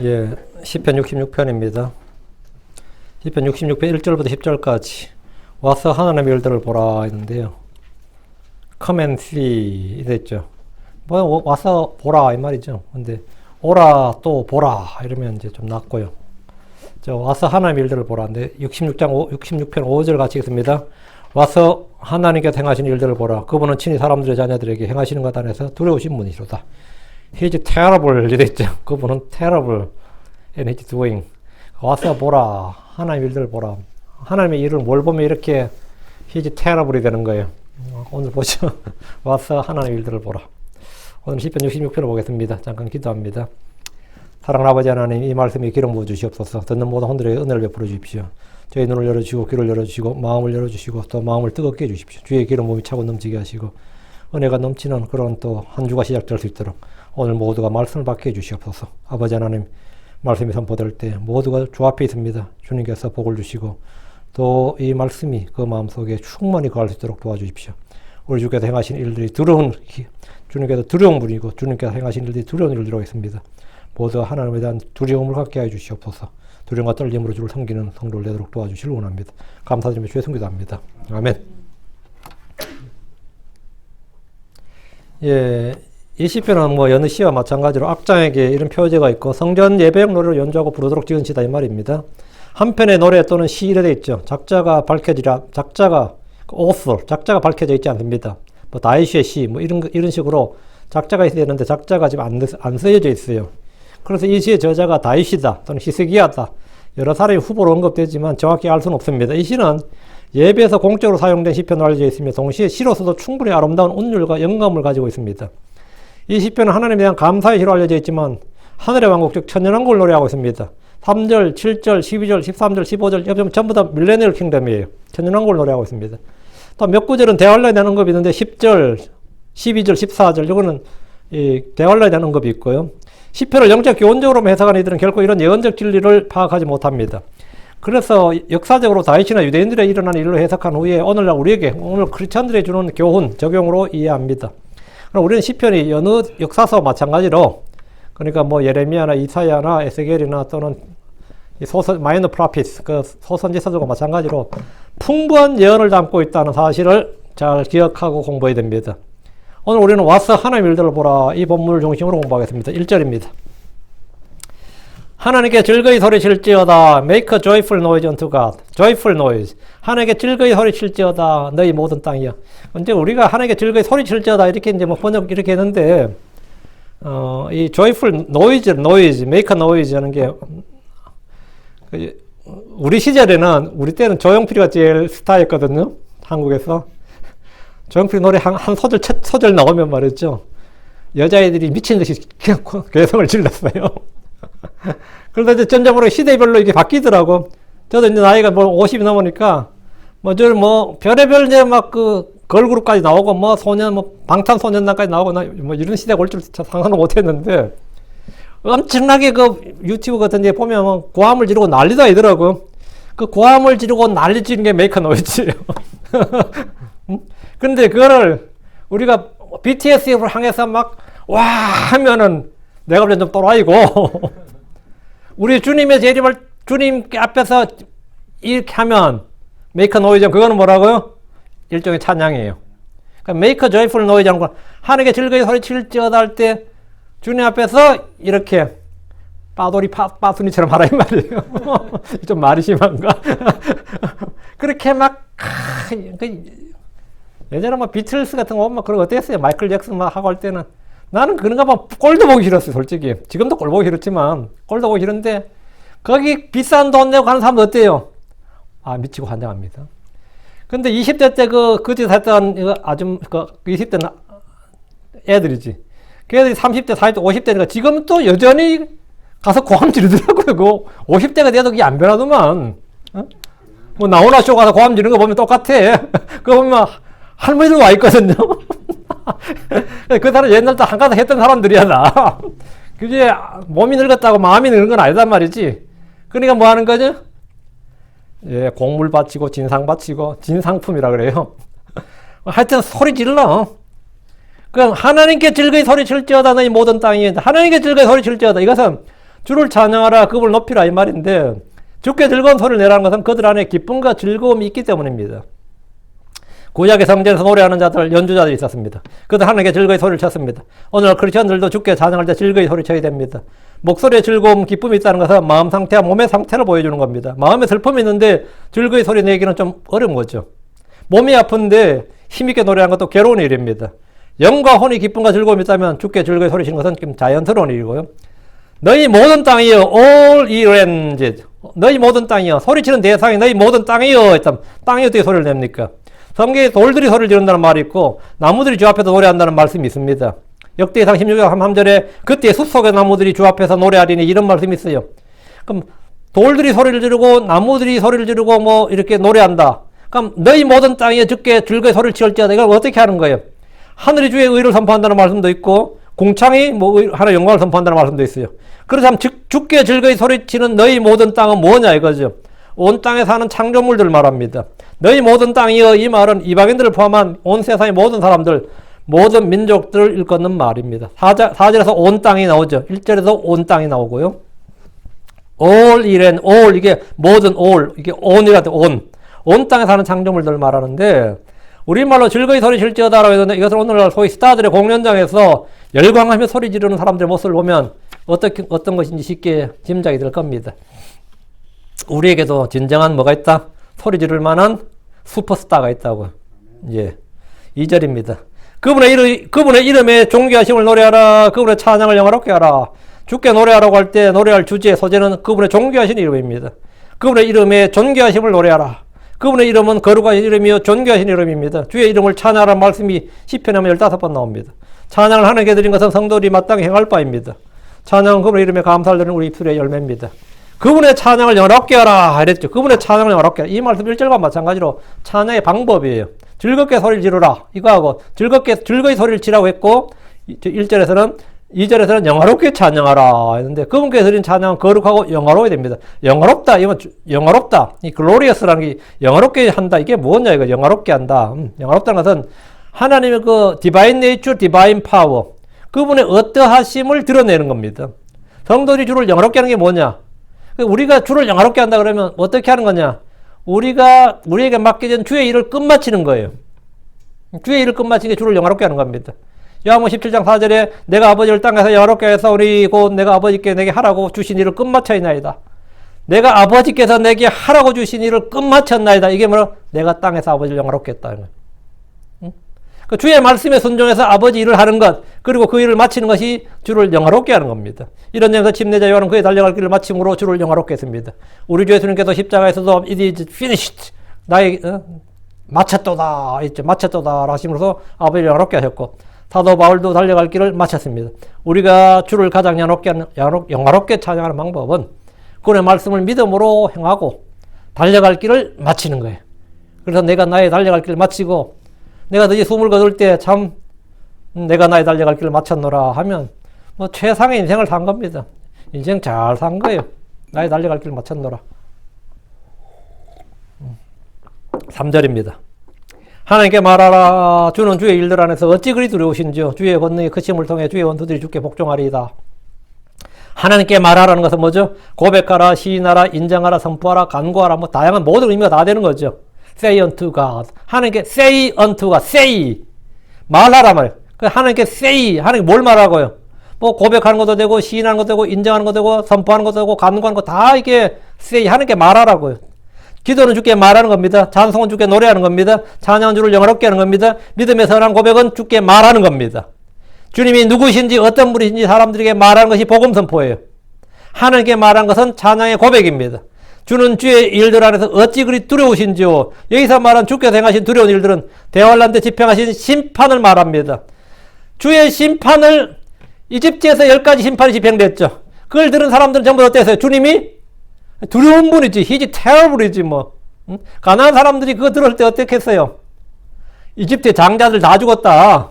예, 시편 66편입니다. 시편 66편 1절부터 10절까지 와서 하나님의 일들을 보라 했는데요. Come and see 이랬죠. 뭐 와서 보라 이 말이죠. 근데 오라 또 보라 이러면 이제 좀 낫고요. 저 와서 하나님의 일들을 보라. 근데 66편 5절 같이 있습니다. 와서 하나님께서 행하신 일들을 보라. 그분은 친히 사람들의 자녀들에게 행하시는 것 안에서 두려우신 분이시로다. He is terrible 이랬죠. 그분은 terrible and he's doing. 와서 보라. 하나님의 일들을 보라. 하나님의 일을 뭘 보면 이렇게 He is terrible이 되는 거예요. 오늘 보죠. 와서 하나님의 일들을 보라. 오늘 시편 66편을 보겠습니다. 잠깐 기도합니다. 사랑하는 아버지 하나님, 이 말씀에 기름 부어 주시옵소서. 듣는 모든 혼들에게 은혜를 베풀어 주십시오. 저희 눈을 열어주시고 귀를 열어주시고 마음을 열어주시고 또 마음을 뜨겁게 해주십시오. 주의 기름 부음이 차고 넘치게 하시고 은혜가 넘치는 그런 또 한 주가 시작될 수 있도록 오늘 모두가 말씀을 받게 해주시옵소서. 아버지 하나님, 말씀이 선포될 때 모두가 주 앞에 있습니다. 주님께서 복을 주시고 또 이 말씀이 그 마음속에 충만히 거할 수 있도록 도와주십시오. 우리 주께서 행하신 일들이 주님께서 두려운 분이고 주님께서 행하신 일들이 두려운 일들로 있습니다. 모두 하나님에 대한 두려움을 갖게 해 주시옵소서. 두려움과 떨림으로 주를 섬기는 성도를 되도록 도와주시길 원합니다. 감사드리며 주의 성기도합니다. 아멘. 예, 이 시편은 뭐 여느 시와 마찬가지로 악장에게 이런 표제가 있고 성전 예배용 노래로 연주하고 부르도록 지은 시다 이 말입니다. 한편의 노래 또는 시 이래 되어 있죠. 작자가 밝혀져 있지 않습니다. 뭐 다윗의 시 뭐 이런 식으로 작자가 있어야 되는데 작자가 지금 안 쓰여져 있어요. 그래서 이 시의 저자가 다윗이다 또는 히스기야다 여러 사람이 후보로 언급되지만 정확히 알 수는 없습니다. 이 시는 예배에서 공적으로 사용된 시편으로 알려져 있으며 동시에 시로서도 충분히 아름다운 운율과 영감을 가지고 있습니다. 이 시편은 하나님에 대한 감사의 시로 알려져 있지만 하늘의 왕국 즉 천년왕국을 노래하고 있습니다. 3절, 7절, 12절, 13절, 15절 전부 다 밀레니얼 킹덤이에요. 천년왕국을 노래하고 있습니다. 또 몇 구절은 대환란에 대한 언급이 있는데 10절, 12절, 14절 이거는 이 대환란에 대한 언급이 있고요. 시편을 영적 교훈적으로만 해석하는 이들은 결코 이런 예언적 진리를 파악하지 못합니다. 그래서 역사적으로 다윗이나 유대인들의 일어난 일로 해석한 후에 오늘 크리스천들이 주는 교훈, 적용으로 이해합니다. 그럼 우리는 시편이 여느 역사서와 마찬가지로 그러니까 뭐 예레미야나 이사야나 에스겔이나 또는 마이너 프로피스 그 소선지서들과 마찬가지로 풍부한 예언을 담고 있다는 사실을 잘 기억하고 공부해야 됩니다. 오늘 우리는 와서 하나님의 일들을 보라 이 본문을 중심으로 공부하겠습니다. 1절입니다. 하나님께 즐거이 소리칠지어다 make a joyful noise unto God. joyful noise. 하나님께 즐거이 소리칠지어다 너희 모든 땅이여. 근데 우리가 하나님께 즐거이 소리칠지어다 이렇게 이제 뭐 번역 이렇게 했는데 이 joyful noise make a noise 하는 게 우리 시절에는 우리 때는 조용필이가 제일 스타였거든요. 한국에서. 조용필 노래 한 소절, 첫 소절 나오면 말이죠. 여자애들이 미친 듯이 괴성을 질렀어요. 그러다 이제 점점으로 시대별로 이게 바뀌더라고. 저도 이제 나이가 뭐 50이 넘으니까, 별의별 이제 막 걸그룹까지 나오고, 방탄소년단까지 나오고, 뭐 이런 시대가 올 줄 상상도 못 했는데, 엄청나게 유튜브 같은 데 보면 고함을 지르고 난리도 아니더라고. 그 고함을 지르고 난리 지르는 게 메이커 노이즈예요. 근데 그거를 우리가 BTS를 향해서 와 하면은 내가 볼 때 좀 또라이고 우리 주님의 재림을 주님 앞에서 이렇게 하면 메이커 노이즈 그거는 뭐라고요? 일종의 찬양이에요. 그러니까 메이커 조이풀 노이즈 하는 거 하늘에 즐거이 소리칠지어다 할 때 주님 앞에서 이렇게 빠순이처럼 하라 이 말이에요. 좀 말이 심한가? 그렇게 예전에 비틀스 같은 거 보면 그런 거 어땠어요? 마이클 잭슨 하고 할 때는 나는 그런 거 보면 꼴도 보기 싫었어요, 솔직히. 지금도 꼴 보기 싫었지만 꼴도 보기 싫은데 거기 비싼 돈 내고 가는 사람도 어때요? 미치고 환장합니다. 근데 20대 때 그 짓 했던 20대는 애들이지. 그 애들이 30대, 40대, 50대니까 지금 또 여전히 가서 고함 지르더라고요. 50대가 돼도 그게 안 변하더만. 뭐 나오나 쇼 가서 고함 지르는 거 보면 똑같아. 그거 보면 할머니들 와 있거든요. 그 사람 옛날부터 한가닥 했던 사람들이야, 나. 그게 몸이 늙었다고 마음이 늙은 건 아니단 말이지. 그러니까 뭐 하는 거죠? 예, 곡물 바치고, 진상 바치고, 진상품이라 그래요. 하여튼 소리 질러. 그럼 하나님께 즐거이 소리칠지어다 너희 모든 땅이 하나님께 즐거이 소리칠지어다 이것은 주를 찬양하라, 그분을 높이라 이 말인데, 주께 즐거운 소리를 내라는 것은 그들 안에 기쁨과 즐거움이 있기 때문입니다. 구약의 성전에서 노래하는 자들, 연주자들이 있었습니다. 그들 하나님께 즐거이 소리를 쳤습니다. 오늘 크리스천들도 주께 찬양할 때 즐거이 소리쳐야 됩니다. 목소리에 즐거움, 기쁨이 있다는 것은 마음 상태와 몸의 상태를 보여주는 겁니다. 마음에 슬픔이 있는데 즐거이 소리 내기는 좀 어려운 거죠. 몸이 아픈데 힘있게 노래하는 것도 괴로운 일입니다. 영과 혼이 기쁨과 즐거움이 있다면 주께 즐거이 소리치는 것은 좀 자연스러운 일이고요. 너희 모든 땅이여, all ye lands. 너희 모든 땅이여, 소리치는 대상이 너희 모든 땅이여 했다면 땅이 어떻게 소리를 냅니까? 성경에 돌들이 소리를 지른다는 말이 있고 나무들이 주 앞에서 노래한다는 말씀이 있습니다. 역대상 16장 3절에 그때 숲속의 나무들이 주 앞에서 노래하리니 이런 말씀이 있어요. 그럼 돌들이 소리를 지르고 나무들이 소리를 지르고 뭐 이렇게 노래한다. 그럼 너희 모든 땅에 주께 즐거이 소리를 지을지어다. 이걸 어떻게 하는 거예요? 하늘이 주의 의를 선포한다는 말씀도 있고 궁창이 뭐 하나의 영광을 선포한다는 말씀도 있어요. 그렇다면 주께 즐거이 소리치는 너희 모든 땅은 뭐냐 이거죠. 온 땅에 사는 창조물들 말합니다. 너희 모든 땅이여, 이 말은 이방인들을 포함한 온 세상의 모든 사람들, 모든 민족들을 일컫는 말입니다. 4절에서 온 땅이 나오죠. 1절에서 온 땅이 나오고요. all 이란 all, 이게 모든 all, 이게 on이라도 온 땅에 사는 창조물들을 말하는데, 우리말로 즐거이 소리칠지어다라고 했는데 이것을 오늘날 소위 스타들의 공연장에서 열광하며 소리 지르는 사람들의 모습을 보면 어떤 것인지 쉽게 짐작이 될 겁니다. 우리에게도 진정한 뭐가 있다? 소리 지를 만한 슈퍼스타가 있다고. 예. 2절입니다. 그분의 이름에 존귀하심을 노래하라. 그분의 찬양을 영화롭게 하라. 주께 노래하라고 할 때 노래할 주제, 소재는 그분의 존귀하신 이름입니다. 그분의 이름에 존귀하심을 노래하라. 그분의 이름은 거룩하신 이름이요 존귀하신 이름입니다. 주의 이름을 찬양하라는 말씀이 시편에 하면 15번 나옵니다. 찬양을 하나님께 드린 것은 성도들이 마땅히 행할 바입니다. 찬양은 그분의 이름에 감사를 드리는 우리 입술의 열매입니다. 그분의 찬양을 영화롭게 하라 이랬죠. 그분의 찬양을 영화롭게 하라. 이 말씀 1절과 마찬가지로 찬양의 방법이에요. 즐겁게 소리를 지르라 이거하고 즐거이 소리를 치라고 했고 2절에서는 영화롭게 찬양하라 했는데 그분께 드린 찬양은 거룩하고 영화로워야 됩니다. 영화롭다 이건 영화롭다 이 글로리어스라는 게 영화롭게 한다 이게 뭐냐 이거 영화롭게 한다. 영화롭다는 것은 하나님의 그 디바인 네이처 디바인 파워 그분의 어떠하심을 드러내는 겁니다. 성도들이 주를 영화롭게 하는 게 뭐냐? 우리가 주를 영화롭게 한다 그러면 어떻게 하는 거냐? 우리에게 맡겨진 주의 일을 끝마치는 거예요. 주의 일을 끝마치는 게 주를 영화롭게 하는 겁니다. 요한복음 17장 4절에 내가 아버지를 땅에서 영화롭게 해서 우리 곧 내가 아버지께 내게 하라고 주신 일을 끝마쳤나이다. 내가 아버지께서 내게 하라고 주신 일을 끝마쳤나이다. 이게 뭐라? 내가 땅에서 아버지를 영화롭게 했다. 그 주의 말씀에 순종해서 아버지 일을 하는 것, 그리고 그 일을 마치는 것이 주를 영화롭게 하는 겁니다. 이런 점에서 침례자 요한은 그의 달려갈 길을 마침으로 주를 영화롭게 했습니다. 우리 주 예수님께서 십자가에서도 it is finished, 마쳤도다, 있죠. 마쳤도다 하심으로써 아버지를 영화롭게 하셨고, 사도 바울도 달려갈 길을 마쳤습니다. 우리가 주를 가장 영화롭게 찬양하는 방법은 그의 말씀을 믿음으로 행하고 달려갈 길을 마치는 거예요. 그래서 내가 나의 달려갈 길을 마치고 내가 너희 숨을 거둘 때 참 내가 나의 달려갈 길을 마쳤노라 하면 뭐 최상의 인생을 산 겁니다. 인생 잘 산 거예요. 나의 달려갈 길을 마쳤노라. 3절입니다. 하나님께 말하라. 주는 주의 일들 안에서 어찌 그리 두려우신지요. 주의 권능의 크심을 통해 주의 원수들이 주께 복종하리이다. 하나님께 말하라는 것은 뭐죠? 고백하라, 시인하라, 인정하라, 선포하라, 간구하라, 뭐 다양한 모든 의미가 다 되는 거죠. Say unto God. 하나님께 say unto God. Say. 말하라 말이에요. 하나님께 say. 하나님께 뭘 말하고요? 뭐 고백하는 것도 되고, 시인하는 것도 되고, 인정하는 것도 되고, 선포하는 것도 되고, 간구하는 거 다 이게 say. 하나님께 말하라고요. 기도는 주께 말하는 겁니다. 찬송은 주께 노래하는 겁니다. 찬양은 주를 영화롭게 하는 겁니다. 믿음의 선한 고백은 주께 말하는 겁니다. 주님이 누구신지 어떤 분이신지 사람들에게 말하는 것이 복음 선포예요. 하나님께 말하는 것은 찬양의 고백입니다. 주는 주의 일들 안에서 어찌 그리 두려우신지요. 여기서 말한 주께서 행하신 두려운 일들은 대환란 때 집행하신 심판을 말합니다. 주의 심판을 이집트에서 10가지 심판이 집행됐죠. 그걸 들은 사람들은 전부 어땠어요? 주님이 두려운 분이지. He's terrible이지 뭐. 가나안 사람들이 그거 들을 때 어떻게 했어요? 이집트의 장자들 다 죽었다.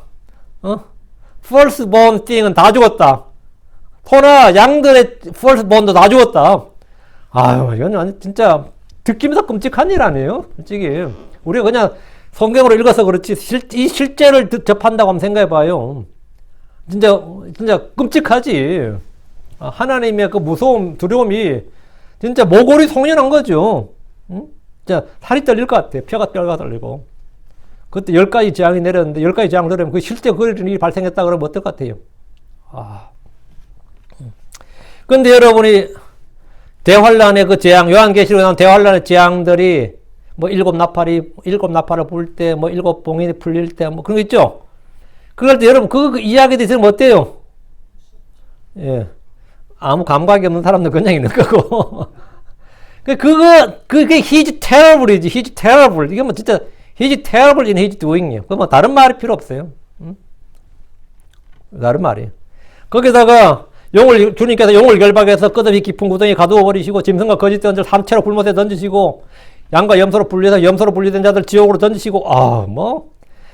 firstborn thing은 다 죽었다. 소나 양들의 firstborn도 다 죽었다. 아유, 이건 진짜 듣기면서 끔찍한 일 아니에요? 솔직히. 우리가 그냥 성경으로 읽어서 그렇지, 이 실제를 접한다고 한번 생각해 봐요. 진짜 끔찍하지. 하나님의 그 무서움, 두려움이 진짜 모골이 송연한 거죠. 응? 자, 살이 떨릴 것 같아요. 뼈가 떨리고. 그때 10가지 재앙이 내렸는데 10가지 재앙을 내리면 그 실제 그런 일이 발생했다 그러면 어떨 것 같아요? 근데 여러분이 대환란의 그 재앙, 요한계시록에 나온 대환란의 재앙들이 뭐 일곱 나팔을 불 때, 뭐 일곱 봉인이 풀릴 때, 뭐 그런 거 있죠? 그럴 때 여러분 그 이야기들이 들으면 어때요? 예. 아무 감각이 없는 사람들 그냥 있는 거고. 그게 he's terrible이지, he's terrible. 이게 뭐 진짜 he's terrible in his doing이에요. 그 뭐 다른 말이 필요 없어요. 다른 말이. 거기다가 주님께서 용을 결박해서 끝없이 깊은 구덩이에 가두어 버리시고 짐승과 거짓된 자를 삼체로 굴못에 던지시고 양과 염소로 분리된 자들 지옥으로 던지시고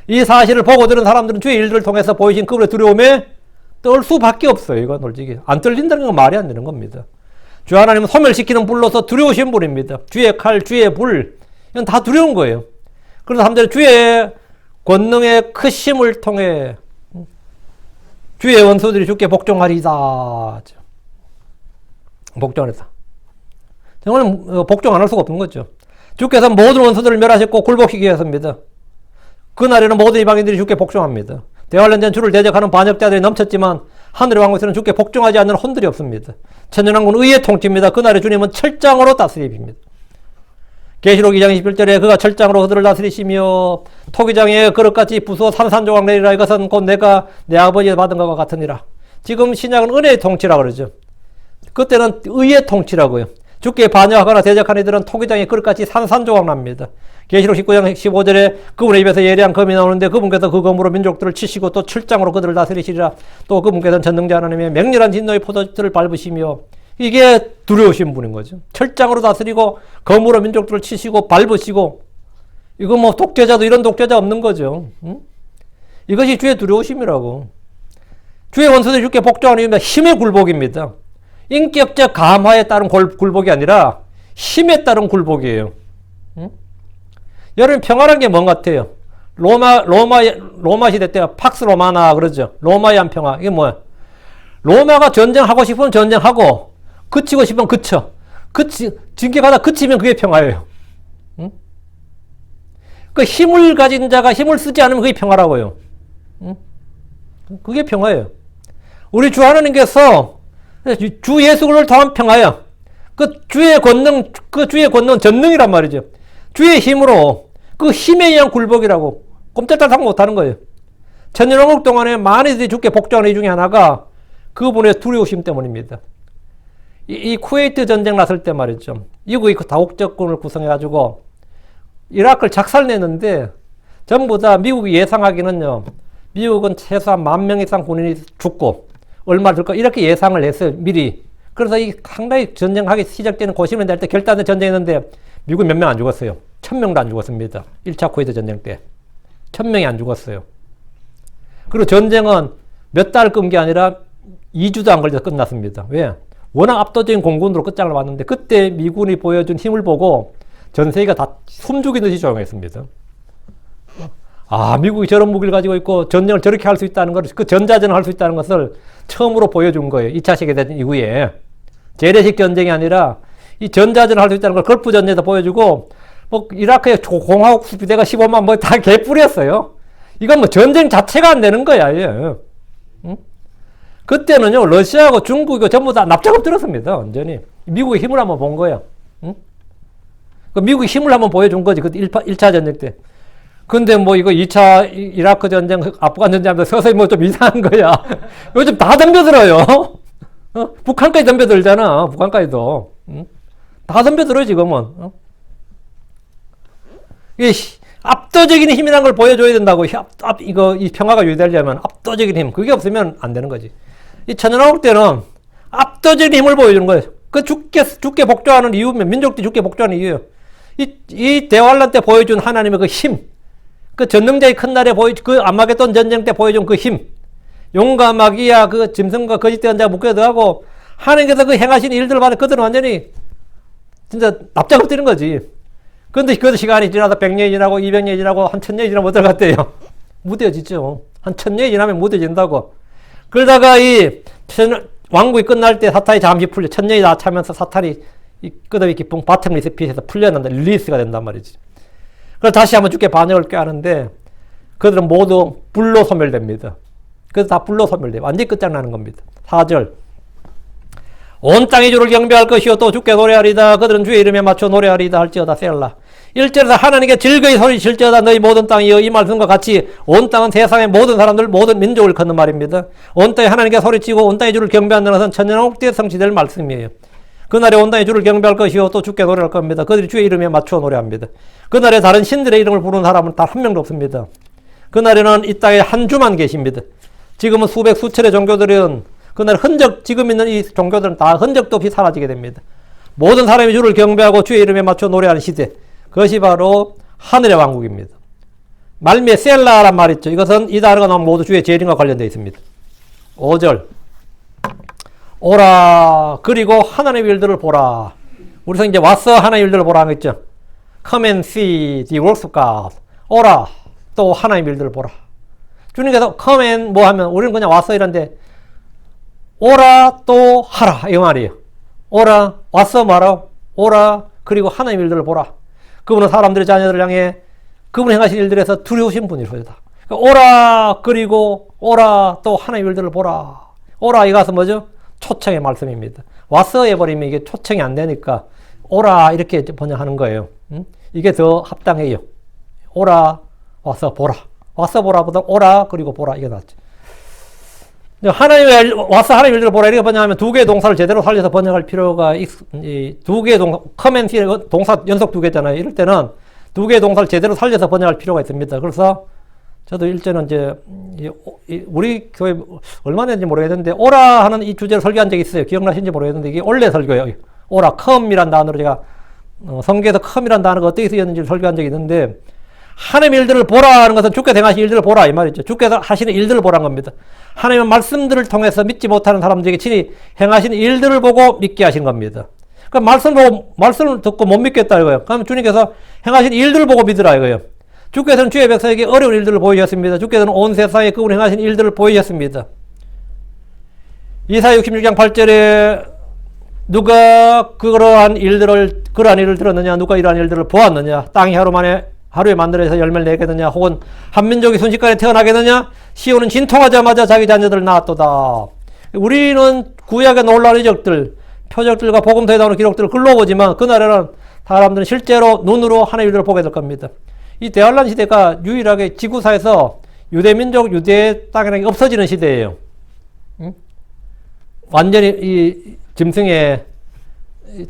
이 사실을 보고 들은 사람들은 주의 일들을 통해서 보이신 그분의 두려움에 떨 수밖에 없어요. 이건 솔직히 안 떨린다는 건 말이 안 되는 겁니다. 주 하나님은 소멸시키는 불로서 두려우신 분입니다. 주의 칼, 주의 불, 이건 다 두려운 거예요. 그래서 3절에 주의 권능의 크심을 통해 주의 원수들이 주께 복종하리다. 복종하리다. 정말 복종 안 할 수가 없는 거죠. 주께서 모든 원수들을 멸하셨고 굴복시키기 위해서입니다. 그날에는 모든 이방인들이 주께 복종합니다. 대환란전 주를 대적하는 반역자들이 넘쳤지만 하늘의 왕국에서는 주께 복종하지 않는 혼들이 없습니다. 천년왕국은 의의 통치입니다. 그날에 주님은 철장으로 다스립니다. 계시록 2장 21절에 그가 철장으로 그들을 다스리시며 토기장에 그릇같이 부수어 산산조각 내리라. 이것은 곧 내가 내 아버지에 받은 것과 같으니라. 지금 신약은 은혜의 통치라 그러죠. 그때는 의의 통치라고요. 주께 반역하거나 대적한 이들은 토기장에 그릇같이 산산조각 납니다. 계시록 19장 15절에 그분의 입에서 예리한 검이 나오는데 그분께서 그 검으로 민족들을 치시고 또 철장으로 그들을 다스리시리라. 또 그분께서는 전능자 하나님의 맹렬한 진노의 포도주를 밟으시며 이게 두려우신 분인 거죠. 철장으로 다스리고 검으로 민족들을 치시고 밟으시고 이거 뭐 독재자도 이런 독재자 없는 거죠. 응? 이것이 주의 두려우심이라고. 주의 원수들이 주께 복종하는 이유는 힘의 굴복입니다. 인격적 감화에 따른 굴복이 아니라 힘에 따른 굴복이에요. 응? 여러분 평화란 게 뭔 같아요? 로마 시대 때 팍스 로마나 그러죠. 로마의 평화. 이게 뭐야? 로마가 전쟁하고 싶으면 전쟁하고 그치고 싶으면 그쳐. 진격하다 그치면 그게 평화예요. 응? 그 힘을 가진 자가 힘을 쓰지 않으면 그게 평화라고요. 응? 그게 평화예요. 우리 주 하나님께서 주 예수를 통한 평화야. 그 주의 권능 전능이란 말이죠. 주의 힘으로 그 힘에 의한 굴복이라고 꼼짝달싹 못하는 거예요. 천년왕국 동안에 많은 이들이 주께 복종하는 이 중에 하나가 그분의 두려우심 때문입니다. 이 쿠웨이트 전쟁 났을 때 말이죠. 미국이 그 다국적군을 구성해가지고 이라크를 작살내는데 전부 다 미국이 예상하기는요. 미국은 최소한 10,000명 이상 군인이 죽고 얼마 들까 이렇게 예상을 했어요. 미리. 그래서 이 상당히 전쟁하기 시작되는 고시면 될 때 결단된 전쟁이었는데 미국 몇 명 안 죽었어요. 1,000명도 안 죽었습니다. 1차 쿠웨이트 전쟁 때. 1,000명이 안 죽었어요. 그리고 전쟁은 몇 달 끈 게 아니라 2주도 안 걸려서 끝났습니다. 왜? 워낙 압도적인 공군으로 끝장을 봤는데 그때 미군이 보여준 힘을 보고 전 세계가 다 숨죽이듯이 조용했습니다. 미국이 저런 무기를 가지고 있고 전쟁을 저렇게 할 수 있다는 걸, 그 전자전을 할 수 있다는 것을 처음으로 보여준 거예요. 2차 세계대전 이후에. 재래식 전쟁이 아니라 이 전자전을 할 수 있다는 걸 걸프 전쟁에서 보여주고 이라크의 공화국 수비대가 15만 다 개뿌렸어요. 이건 전쟁 자체가 안 되는 거야. 응? 그때는요, 러시아하고 중국이 전부 다 납작업 들었습니다. 완전히. 미국의 힘을 한번 본 거야. 응? 그 미국의 힘을 한번 보여준 거지. 그 1차 전쟁 때. 근데 이거 2차 이라크 전쟁, 아프간 전쟁 하면서 서서히 좀 이상한 거야. 요즘 다 덤벼들어요. 북한까지 덤벼들잖아. 북한까지도. 응? 다 덤벼들어요, 지금은. 이게 압도적인 힘이라는 걸 보여줘야 된다고. 이 평화가 유지되려면 압도적인 힘. 그게 없으면 안 되는 거지. 이 천년왕국 때는 압도적인 힘을 보여주는 거예요. 그 주께 복종하는 이유면, 민족들이 주께 복종하는 이유예요. 이 대환란 때 보여준 하나님의 그 힘. 그 전능자의 큰 날에 그 아마겟돈 전쟁 때 보여준 그 힘. 용감하기야 그 짐승과 거짓된 자가 묶여 들어가고 하나님께서 그 행하신 일들을 받아 그들은 완전히 진짜 납작 엎드리는 거지. 그런데 그 시간이 지나서 100년이 지나고 200년이 지나고 한 1000년이 지나면 어떨 것 같아요? 무뎌지죠. 한 1000년이 지나면 무뎌진다고. 그러다가 왕국이 끝날 때 사탄이 잠시 풀려. 천년이 다 차면서 사탄이 이 끝없이 깊은 바텀 리스핏에서 풀려난다. 릴리스가 된단 말이지. 그래서 다시 한번 주께 반역을 꾀하는데 그들은 모두 불로 소멸됩니다. 그래서 다 불로 소멸돼요. 완전히 끝장나는 겁니다. 4절. 온 땅이 주를 경배할 것이요 또 주께 노래하리다. 그들은 주의 이름에 맞춰 노래하리다 할지어다. 셀라. 1절에서 하나님께 즐거이 소리칠지어다. 너희 모든 땅이여. 이 말씀과 같이 온 땅은 세상의 모든 사람들 모든 민족을 걷는 말입니다. 온 땅에 하나님께 소리치고 온 땅의 주를 경배한다는 것은 천년왕국때 성취될 말씀이에요. 그날에 온 땅의 주를 경배할 것이요 또 주께 노래할 겁니다. 그들이 주의 이름에 맞춰 노래합니다. 그날에 다른 신들의 이름을 부르는 사람은 단 한 명도 없습니다. 그날에는 이 땅에 한 주만 계십니다. 지금은 수백 수천의 종교들은 그날 흔적, 지금 있는 이 종교들은 다 흔적도 없이 사라지게 됩니다. 모든 사람이 주를 경배하고 주의 이름에 맞춰 노래하는 시대. 그것이 바로 하늘의 왕국입니다. 말미에 셀라란 말이 있죠. 이것은 이 단어가 나오면 모두 주의 재림과 관련되어 있습니다. 5절. 오라 그리고 하나님의 일들을 보라. 우리서 이제 와서 하나님의 일들을 보라 하겠죠. Come and see the works of God. 오라 또 하나님의 일들을 보라. 주님께서 come and 뭐 하면 우리는 그냥 와서 이런데 오라 또 하라 이 말이에요. 오라 와서 말아 오라 그리고 하나님의 일들을 보라. 그분은 사람들의 자녀들을 향해 그분이 행하신 일들에서 두려우신 분이로다. 그러니까 오라 그리고 오라 또 하나님의 일들을 보라. 오라 이것은 뭐죠? 초청의 말씀입니다. 와서 해버리면 이게 초청이 안 되니까 오라 이렇게 번역하는 거예요. 이게 더 합당해요. 오라 와서 보라. 와서 보라보다 오라 그리고 보라 이게 낫죠. 하나님의 와서 하나님의 일들을 보라 이렇게 번역하면 두 개의 동사를 제대로 살려서 번역할 필요가 두 개의 동사 커맨시 동사 연속 두 개잖아요. 이럴 때는 두 개의 동사를 제대로 살려서 번역할 필요가 있습니다. 그래서 저도 일제는 이제 우리 교회 얼마 됐는지 모르겠는데 오라 하는 이 주제로 설교한 적이 있어요. 기억나신지 모르겠는데 이게 원래 설교예요. 오라 컴이란 단어로 제가 성경에서 컴이란 단어가 어떻게 쓰였는지 설교한 적이 있는데 하나님의 일들을 보라 하는 것은 주께서 행하신 일들을 보라 이 말이죠. 주께서 하시는 일들을 보라는 겁니다. 하나님의 말씀들을 통해서 믿지 못하는 사람들에게 친히 행하시는 일들을 보고 믿게 하신 겁니다. 그러니까 말씀을 듣고 못 믿겠다 이거예요. 그러면 주님께서 행하신 일들을 보고 믿으라 이거예요. 주께서는 주의 백성에게 어려운 일들을 보이셨습니다. 주께서는 온 세상에 그분이 행하신 일들을 보이셨습니다. 이사야 66장 8절에 누가 그러한 일을 들었느냐, 누가 이러한 일들을 보았느냐, 땅이 하루에 만들어서 열매를 내겠느냐, 혹은 한민족이 순식간에 태어나겠느냐, 시온은 진통하자마자 자기 자녀들을 낳았도다. 우리는 구약의 놀라운 이적들, 표적들과 복음서에 나오는 기록들을 글러보지만 그날에는 사람들은 실제로 눈으로 하나님의 일들을 보게 될 겁니다. 이 대환란 시대가 유일하게 지구사에서 유대민족, 유대 땅이 없어지는 시대예요. 완전히 이 짐승의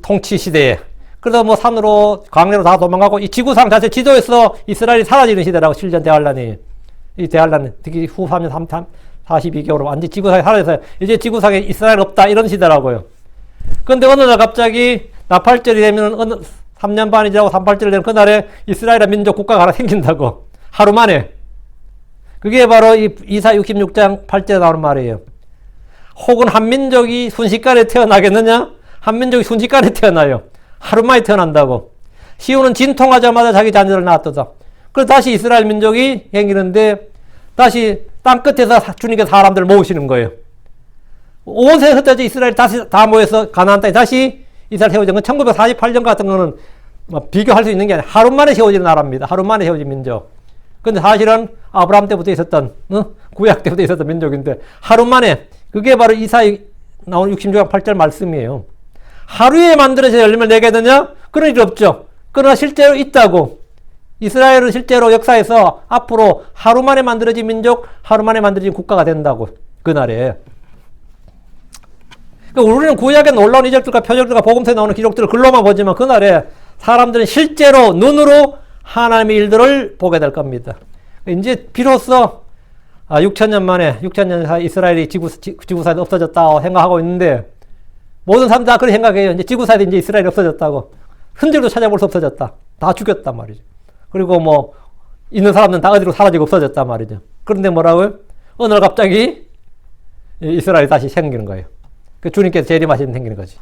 통치 시대에. 그래서 뭐 산으로, 광야로 다 도망가고 이 지구상 자체 지도에서 이스라엘이 사라지는 시대라고 7년 대환란이. 이 대환란, 특히 후 3년 42개월로 완전히 지구상에 사라져서 이제 지구상에 이스라엘 없다 이런 시대라고요. 그런데 어느 날 갑자기 나팔절이 되면 어느 3년 반이 지나고 38절이 되는 그날에 이스라엘의 민족 국가가 하나 생긴다고. 하루 만에. 그게 바로 이 이사 66장 8절에 나오는 말이에요. 혹은 한민족이 순식간에 태어나겠느냐? 한민족이 순식간에 태어나요. 하루 만에 태어난다고. 시온은 진통하자마자 자기 자녀를 낳았다. 그래서 다시 이스라엘 민족이 생기는데 다시 땅끝에서 주님께서 사람들을 모으시는 거예요. 온 세상에 흩어져 이스라엘이 다시 다 모여서 가나안 땅에 다시 이스라엘 세워진 건 1948년 같은 거는 비교할 수 있는 게 아니라 하루 만에 세워진 나라입니다. 하루 만에 세워진 민족. 근데 사실은 아브라함 때부터 있었던, 구약 때부터 있었던 민족인데 하루 만에, 그게 바로 이사야 나온 66장 8절 말씀이에요. 하루에 만들어져 열매를 내겠느냐? 그런 일이 없죠. 그러나 실제로 있다고. 이스라엘은 실제로 역사에서 앞으로 하루 만에 만들어진 민족, 하루 만에 만들어진 국가가 된다고. 그날에. 그러니까 우리는 구약의 놀라운 이적들과 표적들과 복음서에 나오는 기록들을 글로만 보지만 그날에 사람들은 실제로 눈으로 하나님의 일들을 보게 될 겁니다. 이제 비로소 6,000년 만에 6,000년 사이 이스라엘이 지구사에 없어졌다고 생각하고 있는데 모든 사람들 다 그렇게 생각해요. 이제 지구사에 이제 이스라엘이 없어졌다고. 흔적도 찾아볼 수 없어졌다. 다 죽였단 말이죠. 그리고 뭐 있는 사람들은 다 어디로 사라지고 없어졌단 말이죠. 그런데 뭐라고요? 어느 날 갑자기 이스라엘이 다시 생기는 거예요. 그 주님께서 재림하시면 생기는 거지.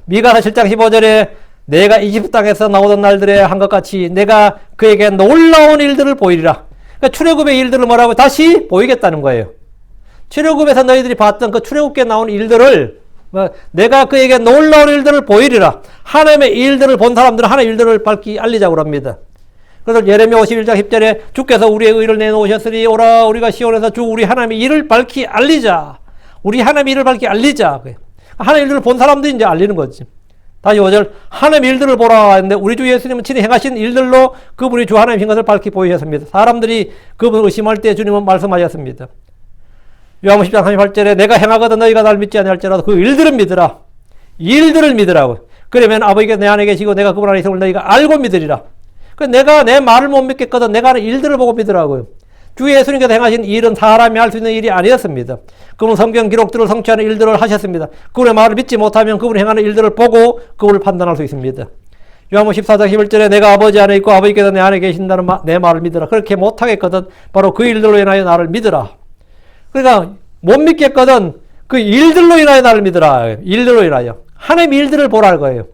미가서 7장 15절에 내가 이집트 땅에서 나오던 날들에 한 것 같이 내가 그에게 놀라운 일들을 보이리라. 그러니까 출애굽의 일들을 뭐라고 다시 보이겠다는 거예요. 출애굽에서 너희들이 봤던 그 출애굽기에 나온 일들을 내가 그에게 놀라운 일들을 보이리라. 하나님의 일들을 본 사람들은 하나님의 일들을 밝히 알리자고 합니다. 그래서 예레미야 51장 10절에 주께서 우리의 의를 내놓으셨으니 오라 우리가 시온에서 주 우리 하나님의 일을 밝히 알리자. 우리 하나님의 일을 밝히 알리자. 하나님의 일들을 본 사람들이 이제 알리는 거지. 다시 5절 하나님의 일들을 보라 했는데 우리 주 예수님은 친히 행하신 일들로 그분이 주 하나님이신 것을 밝히 보이셨습니다. 사람들이 그분을 의심할 때 주님은 말씀하셨습니다. 요한복음 10장 38절에 내가 행하거든 너희가 날 믿지 아니할지라도 그 일들을 믿으라. 일들을 믿으라고. 그러면 아버지가 내 안에 계시고 내가 그분 안에 있음을 너희가 알고 믿으리라. 내가 내 말을 못 믿겠거든 내가 하는 일들을 보고 믿으라고요. 주 예수님께서 행하신 일은 사람이 할 수 있는 일이 아니었습니다. 그분은 성경 기록들을 성취하는 일들을 하셨습니다. 그분의 말을 믿지 못하면 그분이 행하는 일들을 보고 그분을 판단할 수 있습니다. 요한복음 14장 11절에 내가 아버지 안에 있고 아버지께서 내 안에 계신다는 내 말을 믿으라. 그렇게 못하겠거든 바로 그 일들로 인하여 나를 믿으라. 그러니까 못 믿겠거든 그 일들로 인하여 나를 믿으라. 일들로 인하여. 하나님의 일들을 보라는 거예요.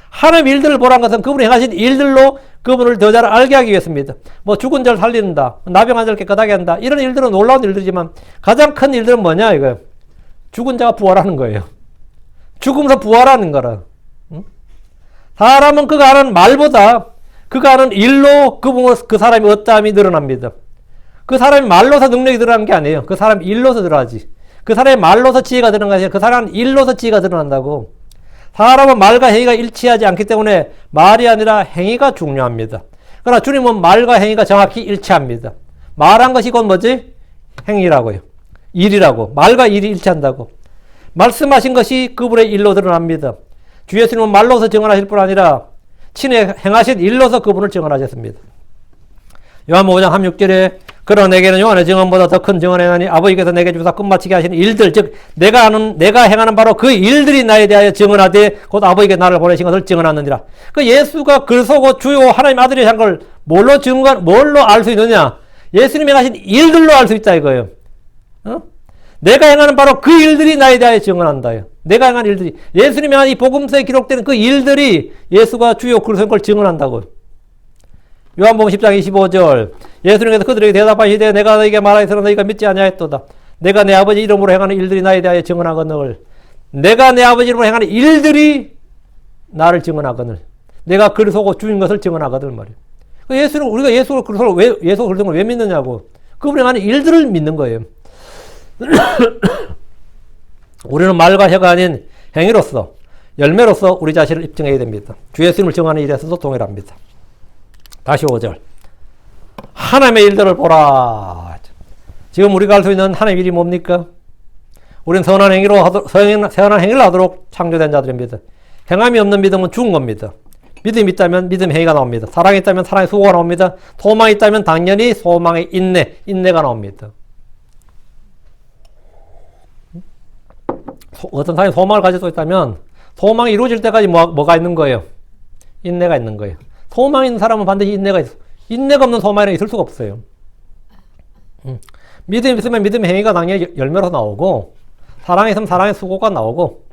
하나님의 일들을 보라는 것은 그분이 행하신 일들로 그분을 더 잘 알게 하기 위해서입니다. 뭐 죽은 자를 살린다. 나병한 자를 깨끗하게 한다. 이런 일들은 놀라운 일들이지만 가장 큰 일들은 뭐냐 이거예요. 죽은 자가 부활하는 거예요. 죽으면서 부활하는 거라. 응? 사람은 그가 하는 말보다 그가 하는 일로 그 사람이 어떠함이 늘어납니다. 그 사람이 말로서 능력이 드러나는 게 아니에요. 그 사람이 일로서 드러나지. 그 사람이 말로서 지혜가 드러나는 게 아니라 그 사람은 일로서 지혜가 드러난다고. 사람은 말과 행위가 일치하지 않기 때문에 말이 아니라 행위가 중요합니다. 그러나 주님은 말과 행위가 정확히 일치합니다. 말한 것이 곧 뭐지? 행위라고요. 일이라고. 말과 일이 일치한다고. 말씀하신 것이 그분의 일로 드러납니다. 주 예수님은 말로서 증언하실 뿐 아니라 친히 행하신 일로서 그분을 증언하셨습니다. 요한복음 5장 36절에 그러나 내게는 요한의 증언보다 더 큰 증언을 하나니 아버지께서 내게 주사 끝마치게 하시는 일들 즉 내가 행하는 바로 그 일들이 나에 대하여 증언하되 곧 아버지께 나를 보내신 것을 증언하느니라. 그 예수가 그리스도고 주요 하나님 아들이 한 걸 뭘로 알 수 있느냐? 예수님이 하신 일들로 알 수 있다 이거예요. 내가 행하는 바로 그 일들이 나에 대하여 증언한다요. 내가 행한 일들이 예수님이 한 이 복음서에 기록되는 그 일들이 예수가 주요 그리스도인 걸 증언한다고요. 요한복음 10장 25절 예수님께서 그들에게 대답하시되 내가 너희에게 말하였으나 너희가 믿지 아니하였도다. 내가 내 아버지 이름으로 행하는 일들이 나에 대하여 증언하거늘 내가 내 아버지 이름으로 행하는 일들이 나를 증언하거늘 내가 그리스도고 주인 것을 증언하거늘 말이에요. 예수는 우리가 예수 그리스도를 왜 믿느냐고. 그분이 행하는 일들을 믿는 거예요. 우리는 말과 혀가 아닌 행위로서 열매로서 우리 자신을 입증해야 됩니다. 주 예수님을 증언하는 일에서도 동일합니다. 다시 5절 하나님의 일들을 보라. 지금 우리가 할 수 있는 하나님의 일이 뭡니까? 우리는 선한 행위를 하도록 창조된 자들입니다. 행함이 없는 믿음은 죽은 겁니다. 믿음이 있다면 믿음 행위가 나옵니다. 사랑이 있다면 사랑의 수고가 나옵니다. 소망이 있다면 당연히 소망의 인내가 나옵니다. 어떤 사람이 소망을 가지고 있다면 소망이 이루어질 때까지 뭐가 있는 거예요? 인내가 있는 거예요. 소망 있는 사람은 반드시 인내가 있어. 인내가 없는 소망이 있을 수가 없어요. 믿음이 있으면 믿음의 행위가 당연히 열매로 나오고 사랑이 있으면 사랑의 수고가 나오고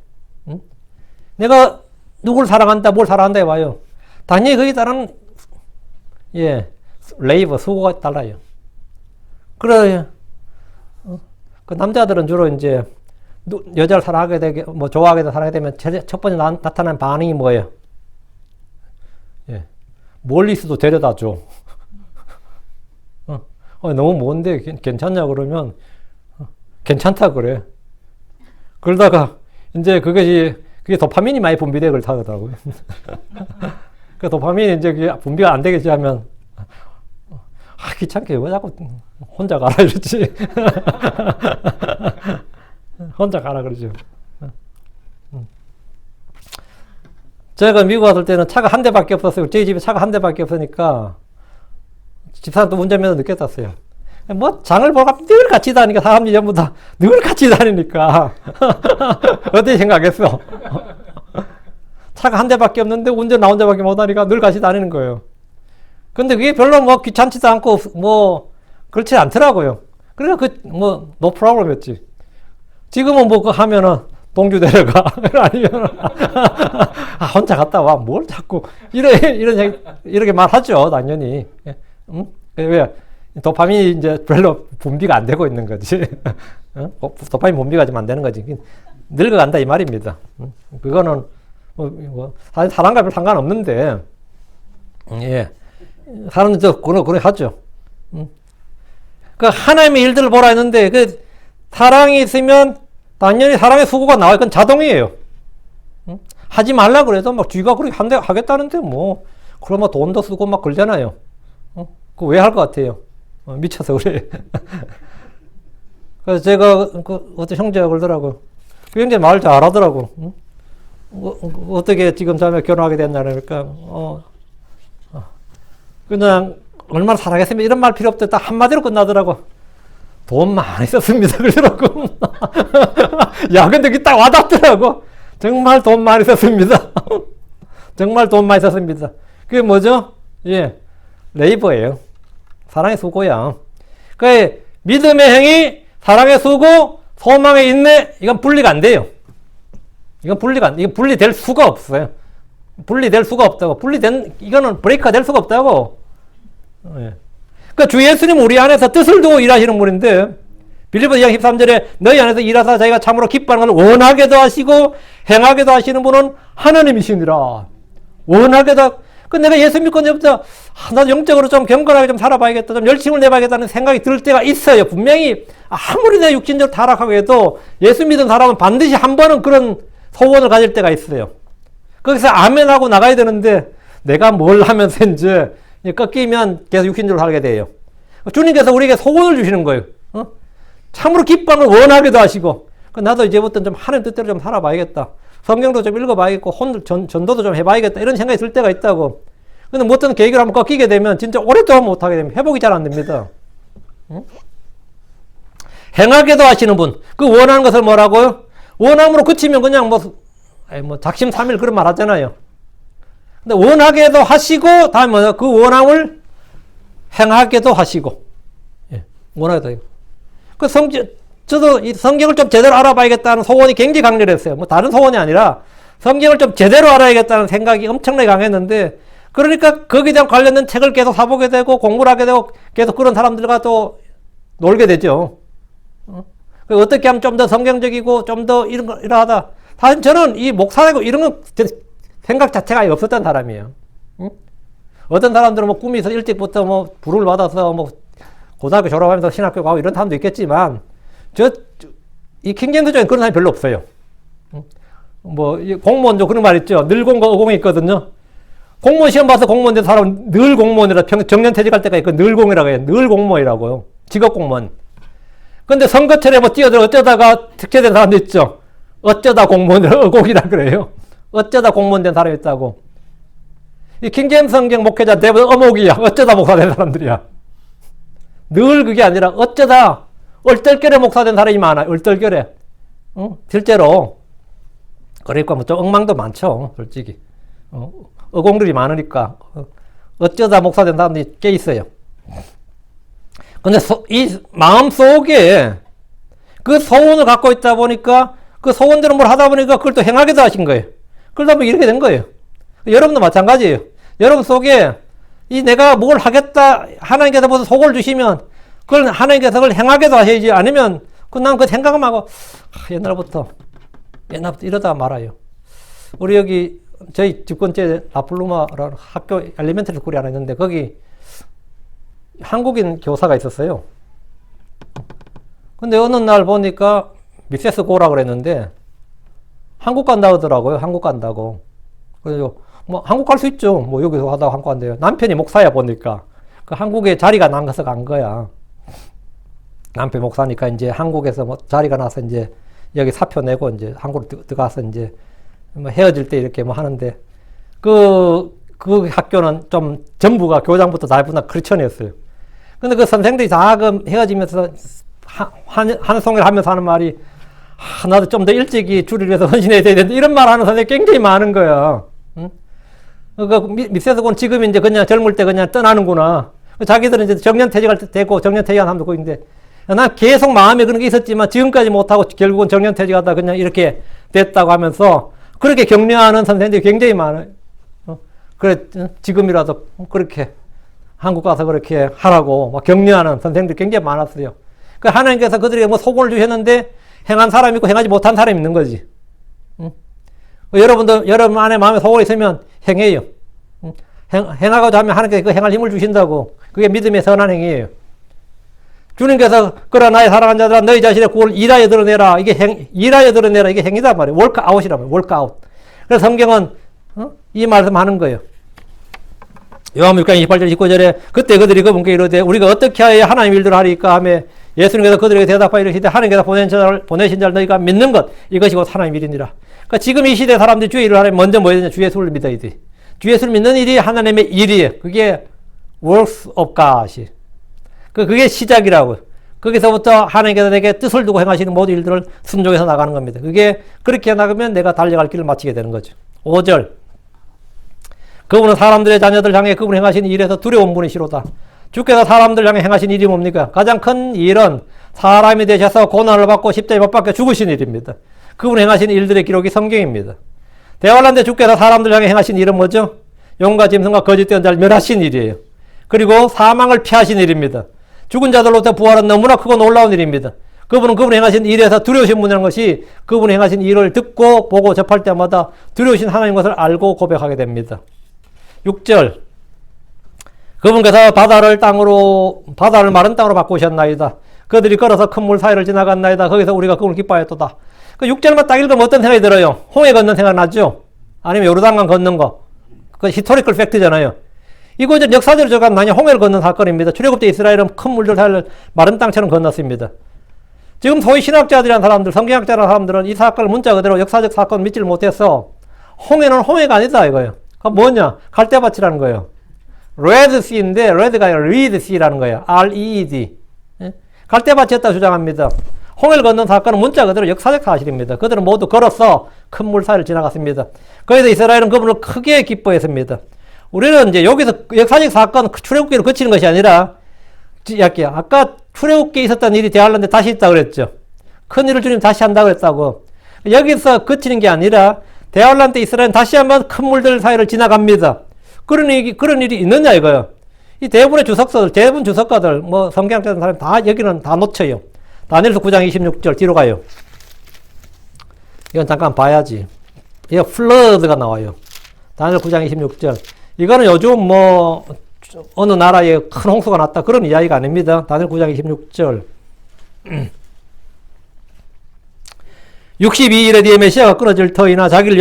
내가 누구를 사랑한다 뭘 사랑한다 해봐요. 당연히 거기에 따른 레이버 수고가 달라요. 그래 그 남자들은 주로 이제 여자를 사랑하게 되게 좋아하게 사랑하게 되면 첫 번째 나타나는 반응이 뭐예요? 멀리 있어도 데려다 줘. 너무 먼데 괜찮냐 그러면 괜찮다 그래. 그러다가 이제 그게 도파민이 많이 분비되고 그렇다더라고요. 그 도파민이 이제 그게 분비가 안 되겠지 하면 귀찮게 왜 자꾸 혼자 가라 그러지. 혼자 가라 그러죠. 제가 미국 왔을 때는 차가 한 대밖에 없었어요. 저희 집에 차가 한 대밖에 없으니까 집사람도 운전면허 늦게 땄어요. 장을 보러 가면 늘 같이 다니니까 사람들이 전부 다 늘 같이 다니니까 어떻게 생각했어? 차가 한 대밖에 없는데 운전 나 혼자밖에 못하니까 늘 같이 다니는 거예요. 근데 그게 별로 귀찮지도 않고 그렇지 않더라고요. 그러니까 no problem이었지. 지금은 그거 하면은 동주 데려가. 아니면, 혼자 갔다 와. 뭘 자꾸, 이렇게 말하죠, 당연히. 왜? 도파민이 이제 별로 분비가 안 되고 있는 거지. 도파민 분비가 좀 안 되는 거지. 늙어간다 이 말입니다. 그거는 사실 사람과 별 상관없는데, 예, 사람들 그래 하죠. 그 하나님의 일들을 보라 했는데 그 사랑이 있으면 당연히 사랑의 수고가 나와요. 그건 자동이에요. 하지 말라 그래도 막 쥐가 그렇게 하겠다는데 뭐 그러면 돈도 쓰고 막 그러잖아요. 그거 왜 할 것 같아요? 미쳐서 그래. 그래서 제가 그 어떤 형제가 그러더라고. 그 형제 말 잘하더라고. 어떻게 지금 자매 결혼하게 됐냐니까 그냥 얼마나 사랑했으면 이런 말 필요 없대. 딱 한마디로 끝나더라고. 돈 많이 썼습니다. 그러더라고. 야, 근데 그게 딱 와닿더라고. 정말 돈 많이 썼습니다. 정말 돈 많이 썼습니다. 그게 뭐죠? 예, 레이버예요. 사랑의 수고야. 그 믿음의 행위, 사랑의 수고, 소망의 인내, 이건 분리가 안 돼요. 이건 분리될 수가 없어요. 분리될 수가 없다고. 이거는 브레이크가 될 수가 없다고. 예. 그러니까 주 예수님 우리 안에서 뜻을 두고 일하시는 분인데, 빌립보 2장 13절에 너희 안에서 일하사 자기가 참으로 기뻐하는 것을 원하게도 하시고 행하게도 하시는 분은 하나님이시니라. 원하게도. 그 내가 예수 믿고 내부터 나도 영적으로 좀 경건하게 좀 살아봐야겠다, 좀 열심을 내봐야겠다는 생각이 들 때가 있어요. 분명히 아무리 내 육신적으로 타락하고 해도 예수 믿은 사람은 반드시 한 번은 그런 소원을 가질 때가 있어요. 거기서 아멘하고 나가야 되는데 내가 뭘 하면서 이제 꺾이면 계속 육신적으로 살게 돼요. 주님께서 우리에게 소원을 주시는 거예요. 참으로 기뻐하는 걸 원하기도 하시고, 나도 이제부터 좀 하나님 뜻대로 좀 살아봐야겠다. 성경도 좀 읽어봐야겠고, 전도도 좀 해봐야겠다. 이런 생각이 들 때가 있다고. 근데 뭐 어떤 계획을 한번 꺾이게 되면 진짜 오랫동안 못하게 되면 회복이 잘 안 됩니다. 행하게도 하시는 분. 그 원하는 것을 뭐라고요? 원함으로 그치면 그냥 뭐 작심삼일 그런 말 하잖아요. 근데 원하게도 하시고, 다음에 뭐냐? 그 원함을 행하게도 하시고. 예, 원하게도 하시고. 저도 이 성경을 좀 제대로 알아봐야겠다는 소원이 굉장히 강렬했어요. 뭐 다른 소원이 아니라 성경을 좀 제대로 알아야겠다는 생각이 엄청나게 강했는데, 그러니까 거기에 대한 관련된 책을 계속 사보게 되고 공부를 하게 되고 계속 그런 사람들과 또 놀게 되죠. 어떻게 하면 좀 더 성경적이고 좀 더 이러하다. 사실 저는 이 목사라고 이런 건 생각 자체가 없었던 사람이에요. 어떤 사람들은 뭐 꿈이 있어 일찍부터 뭐 불을 받아서 뭐 고등학교 졸업하면서 신학교 가고 이런 사람도 있겠지만, 이 킹제임스 쪽엔 그런 사람이 별로 없어요. 뭐, 공무원도 그런 말 있죠. 늘공과 어공이 있거든요. 공무원 시험 봐서 공무원 된 사람은 늘 공무원이라 정년퇴직할 때가 있고 늘 공이라고 해요. 늘 공무원이라고요. 직업 공무원. 근데 선거철에 뭐 뛰어들어 어쩌다가 특혜된 사람도 있죠. 어쩌다 공무원이라 어공이라 그래요. 어쩌다 공무원 된 사람이 있다고. 이 킹제임스 성경 목회자 대부분 어목이야. 어쩌다 목사 된 사람들이야. 늘 그게 아니라 어쩌다 얼떨결에 목사된 사람이 많아요. 얼떨결에. 실제로. 그러니까 뭐 좀 엉망도 많죠. 솔직히. 어공들이 많으니까. 어쩌다 목사된 사람들이 꽤 있어요. 근데 이 마음 속에 그 소원을 갖고 있다 보니까 그 소원대로 뭘 하다 보니까 그걸 또 행하게도 하신 거예요. 그러다 보니 이렇게 된 거예요. 여러분도 마찬가지예요. 여러분 속에 이 내가 뭘 하겠다 하나님께서 무슨 소원을 주시면 그걸 하나님께서 그걸 행하게도 하셔야지. 아니면 난 그 생각만 하고 옛날부터 이러다가 말아요. 우리 여기 저희 집 근처에 라플루마라는 학교 엘리멘터리 스쿨이 하나 있는데 거기 한국인 교사가 있었어요. 근데 어느 날 보니까 미세스 고라 그랬는데 한국 간다고 하더라고요. 한국 간다고. 그래서 뭐 한국 갈 수 있죠. 뭐 여기서 하다가 한국 간대요. 남편이 목사야 보니까 그 한국에 자리가 나서 간 거야. 남편 목사니까 이제 한국에서 뭐 자리가 나서 이제 여기 사표 내고 이제 한국으로 들어가서 이제 뭐 헤어질 때 이렇게 뭐 하는데 그 학교는 좀 전부가 교장부터 다부나 크리스천이었어요. 근데 그 선생들이 다 그 헤어지면서 한송을 하면서 하는 말이 나도 좀 더 일찍이 주를 위해서 헌신해야 되는데 이런 말 하는 선생님이 굉장히 많은 거야. 응? 미세스군 지금 이제 그냥 젊을 때 그냥 떠나는구나. 자기들은 이제 정년퇴직할 때 되고 정년퇴직한 사람도 있고 있는데 난 계속 마음에 그런 게 있었지만 지금까지 못하고 결국은 정년퇴직하다 그냥 이렇게 됐다고 하면서 그렇게 격려하는 선생님들이 굉장히 많아요. 그래 지금이라도 그렇게 한국 가서 그렇게 하라고 막 격려하는 선생들이 굉장히 많았어요. 그 하나님께서 그들에게 뭐 소원을 주셨는데 행한 사람이 있고 행하지 못한 사람이 있는 거지. 응? 여러분도 여러분 안에 마음에 소원이 있으면 행해요. 응? 행하고자 하면 하나님께서 그 행할 힘을 주신다고. 그게 믿음의 선한 행위예요. 주님께서 그러나 나의 사랑하는 자들아 너희 자신의 구원을 일하여 드러내라. 이게 일하여 드러내라. 이게 행위단 말이에요. 월크아웃이란 말이에요. 월크아웃. 그래서 성경은 이 말씀하는 거예요. 요한복음 6장 28절 19절에 그때 그들이 그분께 이르되 우리가 어떻게 하여야 하나님 일들을 하리까 하며 예수님께서 그들에게 대답하여 이르시되 하나님께서 보내신 자를 너희가 믿는 것 이것이 곧 하나님 일이니라. 그러니까 지금 이 시대 사람들이 주의 일을 하려면 먼저 뭐 해야 되냐? 주 예수를 믿어야 돼. 주 예수를 믿는 일이 하나님의 일이에요. 그게 works of God이. 그게 시작이라고. 거기서부터 하나님께서 내게 뜻을 두고 행하시는 모든 일들을 순종해서 나가는 겁니다. 그게 그렇게 나가면 내가 달려갈 길을 마치게 되는 거죠. 5절. 그분은 사람들의 자녀들 향해 그분이 행하신 일에서 두려운 분이시로다. 주께서 사람들 향해 행하신 일이 뭡니까? 가장 큰 일은 사람이 되셔서 고난을 받고 십자가에 못 박혀 죽으신 일입니다. 그분이 행하신 일들의 기록이 성경입니다. 대환란 때 주께서 사람들 향해 행하신 일은 뭐죠? 용과 짐승과 거짓된 자를 멸하신 일이에요. 그리고 사망을 피하신 일입니다. 죽은 자들로부터 부활은 너무나 크고 놀라운 일입니다. 그분이 행하신 일에서 두려우신 분이라는 것이 그분이 행하신 일을 듣고 보고 접할 때마다 두려우신 하나님 것을 알고 고백하게 됩니다. 6절. 그분께서 바다를 마른 땅으로 바꾸셨나이다. 그들이 걸어서 큰 물 사이를 지나갔나이다. 거기서 우리가 그분을 기뻐하였도다. 그 6절만 딱 읽으면 어떤 생각이 들어요? 홍해 건넌 생각 나죠? 아니면 요르단강 건넌 거. 그 히스토리컬 팩트잖아요. 이거 이제 역사적으로 들어가면 만약 홍해를 건넌 사건입니다. 출애굽 때 이스라엘은 큰 물들 사이를 마른 땅처럼 건넜습니다. 지금 소위 신학자들이라는 사람들, 성경학자라는 사람들은 이 사건을 문자 그대로 역사적 사건을 믿지를 못해서 홍해는 홍해가 아니다 이거예요. 그 뭐냐? 갈대밭이라는 거예요. Red Sea인데 Red가 아니라 Reed Sea라는 거예요. R-E-E-D. 갈대밭이었다 주장합니다. 홍해를 건넌 사건은 문자 그대로 역사적 사실입니다. 그들은 모두 걸어서 큰 물 사이를 지나갔습니다. 거기서 이스라엘은 그분을 크게 기뻐했습니다. 우리는 이제 여기서 역사적 사건 출애굽기를 거치는 것이 아니라 아까 출애굽기에 있었던 일이 대할란데 다시 있다고 그랬죠. 큰 일을 주님 다시 한다고 그랬다고. 여기서 거치는 게 아니라 대할란 때 이스라엘은 다시 한번 큰 물들 사이를 지나갑니다. 그런 일이 있느냐 이거요. 이 대부분의 대부분 주석가들, 뭐 성경학자 사람 다 여기는 다 놓쳐요. 다니엘서 9장 26절 뒤로 가요. 이건 잠깐 봐야지. 이거 플러드가 나와요. 다니엘 9장 26절. 이거는 요즘 뭐 어느 나라에 큰 홍수가 났다 그런 이야기가 아닙니다. 다니엘 9장 26절. 62일에 뒤에 메시아가 끊어질 터이나 자기를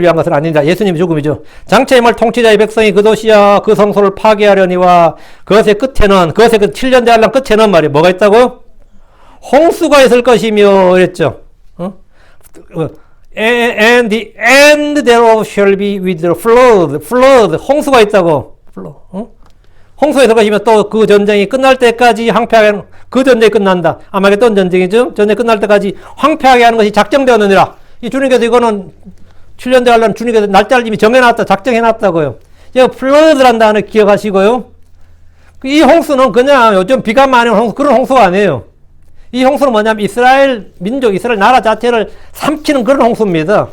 위한 것은 아니다. 예수님의 죽음이죠. 장차의 말 통치자의 백성이 그 도시와 그 성소를 파괴하려니와 그것의 끝에는 그것의 그 7년 대환란 끝에는 말이에요. 뭐가 있다고? 홍수가 있을 것이며 그랬죠. And the end thereof shall be with the flood. 홍수가 있다고. 홍수가 있을 것이며 또 그 전쟁이 끝날 때까지 황폐하게 그 전쟁이 끝난다. 아마겟돈 전쟁이죠. 전쟁이 끝날 때까지 황폐하게 하는 것이 작정되었느니라. 이 주님께서 이거는 7년 대환란 주님께서 날짜를 이미 정해놨다. 작정해놨다고요. 제가 플러드란 단어 기억하시고요. 이 홍수는 그냥 요즘 비가 많이 오는 홍수, 그런 홍수가 아니에요. 이 홍수는 뭐냐면 이스라엘 민족, 이스라엘 나라 자체를 삼키는 그런 홍수입니다.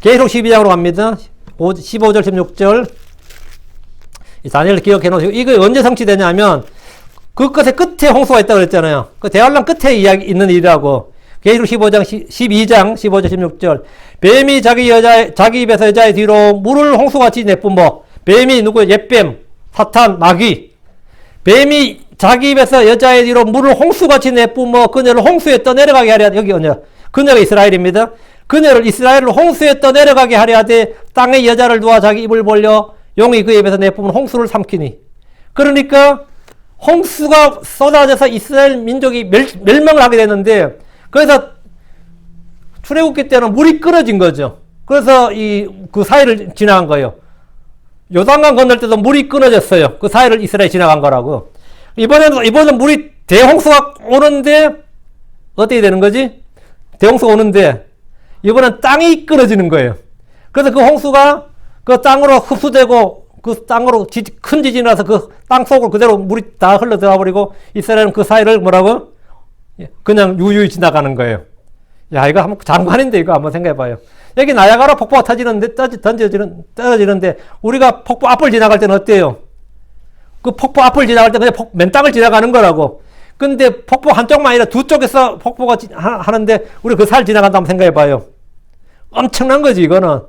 계시록 12장으로 갑니다. 15절, 16절. 이 다니엘 기억해 놓으시고, 이거 언제 성취되냐면, 그 끝에 홍수가 있다고 그랬잖아요. 그 대환란 끝에 있는 일이라고. 계시록 12장, 15절, 16절. 뱀이 자기 입에서 여자의 뒤로 물을 홍수같이 내뿜어. 뱀이 누구예요? 옛뱀, 사탄, 마귀. 뱀이 자기 입에서 여자의 뒤로 물을 홍수같이 내뿜어 그녀를 홍수에 떠내려가게 하려 하되, 여기 언제? 그녀가 이스라엘입니다. 그녀를 이스라엘을 홍수에 떠내려가게 하려 하되 땅에 여자를 두어 자기 입을 벌려 용이 그 입에서 내뿜은 홍수를 삼키니. 그러니까 홍수가 쏟아져서 이스라엘 민족이 멸망을 하게 되는데, 그래서 출애굽기 때는 물이 끊어진 거죠. 그래서 그 사이를 지나간 거예요. 요단강 건널 때도 물이 끊어졌어요. 그 사이를 이스라엘이 지나간 거라고. 이번엔 물이 대홍수가 오는데 어떻게 되는 거지? 대홍수가 오는데 이번엔 땅이 끊어지는 거예요. 그래서 그 홍수가 그 땅으로 흡수되고 그 땅으로 큰 지진이 나서 그 땅 속으로 그대로 물이 다 흘러 들어가 버리고 이스라엘은 그 사이를 뭐라고? 그냥 유유히 지나가는 거예요. 야, 이거 한번 장관인데 이거 한번 생각해 봐요. 여기 나야가라 폭포가 떨어지는데 우리가 폭포 앞을 지나갈 때는 어때요? 그 폭포 앞을 지나갈 때 그냥 맨 땅을 지나가는 거라고. 근데 폭포 한쪽만 아니라 두 쪽에서 폭포가 하는데 우리 그 살 지나간다 한번 생각해 봐요. 엄청난 거지, 이거는.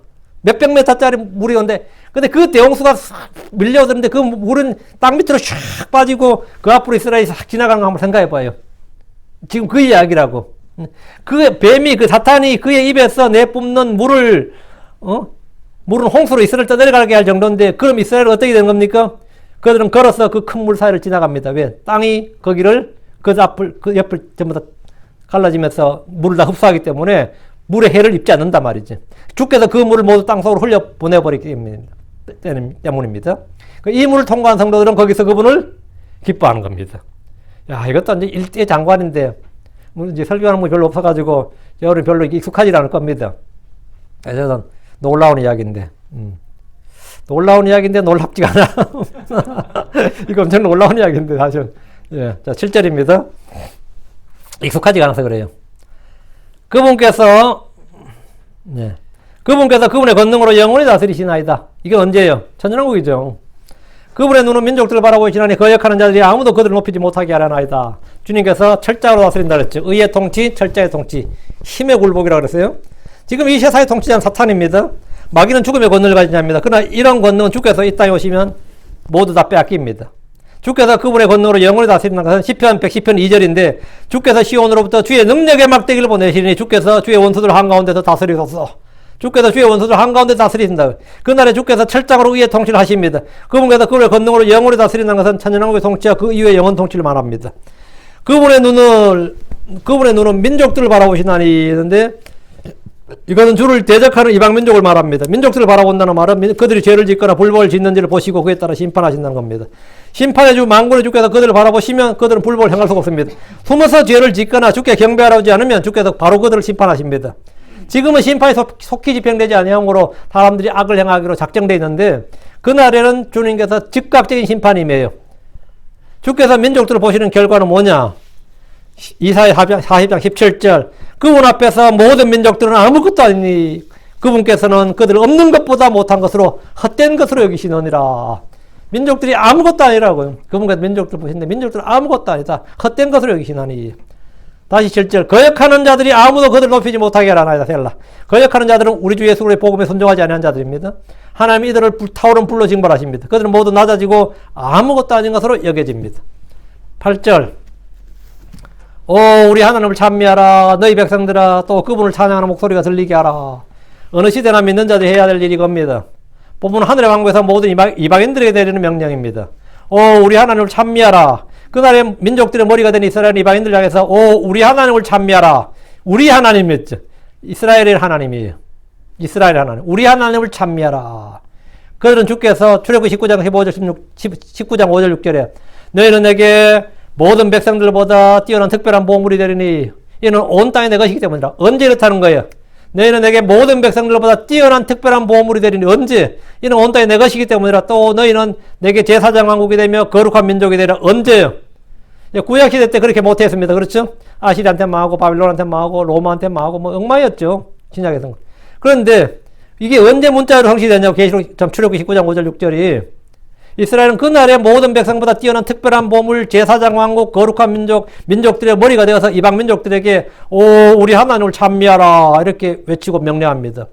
몇백 메타짜리 물이 온데, 근데 그 대홍수가 싹 밀려오는데 그 물은 땅 밑으로 샥 빠지고 그 앞으로 이스라엘이 싹 지나가는 거 한번 생각해 봐요. 지금 그 이야기라고. 그 뱀이, 그 사탄이 그의 입에서 내뿜는 물을, 물은 홍수로 이스라엘 떠내려가게 할 정도인데, 그럼 이스라엘은 어떻게 되는 겁니까? 그들은 걸어서 그 큰 물 사이를 지나갑니다. 왜? 땅이 거기를, 그 옆을 전부 다 갈라지면서 물을 다 흡수하기 때문에 물의 해를 입지 않는단 말이지. 주께서 그 물을 모두 땅속으로 흘려 보내버리기 때문입니다. 이 물을 통과한 성도들은 거기서 그분을 기뻐하는 겁니다. 야, 이것도 이제 일대 장관인데, 이제 설교하는 거 별로 없어가지고, 여러분 별로 익숙하지 않을 겁니다. 그래서 놀라운 이야기인데, 놀라운 이야기인데 놀랍지가 않아. 이거 엄청 놀라운 이야기인데, 사실. 예. 자, 7절입니다. 익숙하지가 않아서 그래요. 그분께서 그분의 권능으로 영원히 다스리시나이다. 이게 언제예요? 천년왕국이죠. 그분의 눈은 민족들을 바라보시나니 거역하는 자들이 아무도 그들을 높이지 못하게 하려나이다. 주님께서 철저하게 다스린다 그랬죠. 의의 통치, 철저의 통치, 힘의 굴복이라고 그랬어요. 지금 이 세상의 통치자는 사탄입니다. 마귀는 죽음의 권능을 가진 자입니다. 그러나 이런 권능은 주께서 이 땅에 오시면 모두 다 빼앗깁니다. 주께서 그분의 권능으로 영원히 다스리는 것은 시편 110편 2절인데, 주께서 시온으로부터 주의 능력의 막대기를 보내시니 주께서 주의 원수들 한가운데서 다스리소서. 주께서 주의 원수들 한가운데 다스리신다. 그날에 주께서 철장으로 의의 통치를 하십니다. 그분께서 그분의 권능으로 영원히 다스리는 것은 천년왕국의 통치와 그 이후의 영원 통치를 말합니다. 그분의 눈은 민족들을 바라보시나니 했는데, 이거는 주를 대적하는 이방 민족을 말합니다. 민족들을 바라본다는 말은 그들이 죄를 짓거나 불법을 짓는지를 보시고 그에 따라 심판하신다는 겁니다. 심판의 주 만군의 주께서 그들을 바라보시면 그들은 불법을 행할 수가 없습니다. 숨어서 죄를 짓거나 주께 경배하지 않으면 주께서 바로 그들을 심판하십니다. 지금은 심판이 속히 집행되지 아니함으로 사람들이 악을 행하기로 작정되어 있는데, 그날에는 주님께서 즉각적인 심판임이에요. 주께서 민족들을 보시는 결과는 뭐냐? 이사야 40장 17절, 그분 앞에서 모든 민족들은 아무것도 아니니 그분께서는 그들 없는 것보다 못한 것으로 헛된 것으로 여기시느니라. 민족들이 아무것도 아니라고요. 그분께서 민족들 보시는데 민족들은 아무것도 아니다. 헛된 것으로 여기시나니. 다시 7절, 거역하는 자들이 아무도 그들을 높이지 못하게 하나이다. 셀라. 거역하는 자들은 우리 주 예수 그리스도의 복음에 순종하지 아니한 자들입니다. 하나님이 이들을 타오른 불로 징벌하십니다. 그들은 모두 낮아지고 아무것도 아닌 것으로 여겨집니다. 8절, 오 우리 하나님을 찬미하라. 너희 백성들아, 또 그분을 찬양하는 목소리가 들리게 하라. 어느 시대나 믿는 자들이 해야 될 일이 겁니다. 본문은 하늘의 왕국에서 모든 이방인들에게 내리는 명령입니다. 오 우리 하나님을 찬미하라. 그날에 민족들의 머리가 된 이스라엘 이방인들 향해서 오 우리 하나님을 찬미하라. 우리 하나님이었죠. 이스라엘의 하나님이에요. 이스라엘 하나님. 우리 하나님을 찬미하라. 그들은 주께서 출애굽기 19장 19장 5절 6절에 너희는 내게 모든 백성들보다 뛰어난 특별한 보물이 되리니 이는 온 땅이 내 것이기 때문이라. 언제 이렇다는 거예요? 너희는 내게 모든 백성들보다 뛰어난 특별한 보물이 되리니 언제? 이는 온 땅이 내 것이기 때문이라. 또 너희는 내게 제사장 왕국이 되며 거룩한 민족이 되리라. 언제요? 구약시대 때 그렇게 못했습니다. 그렇죠? 아시리한테 망하고 바빌론한테 망하고 로마한테 망하고 뭐 엉망이었죠. 신약에서는. 그런데 이게 언제 문자로 성취되냐고. 계시록 출애굽기 19장 5절 6절이 이스라엘은 그날에 모든 백성보다 뛰어난 특별한 보물, 제사장 왕국, 거룩한 민족들의 머리가 되어서 이방 민족들에게 오 우리 하나님을 찬미하라 이렇게 외치고 명령합니다.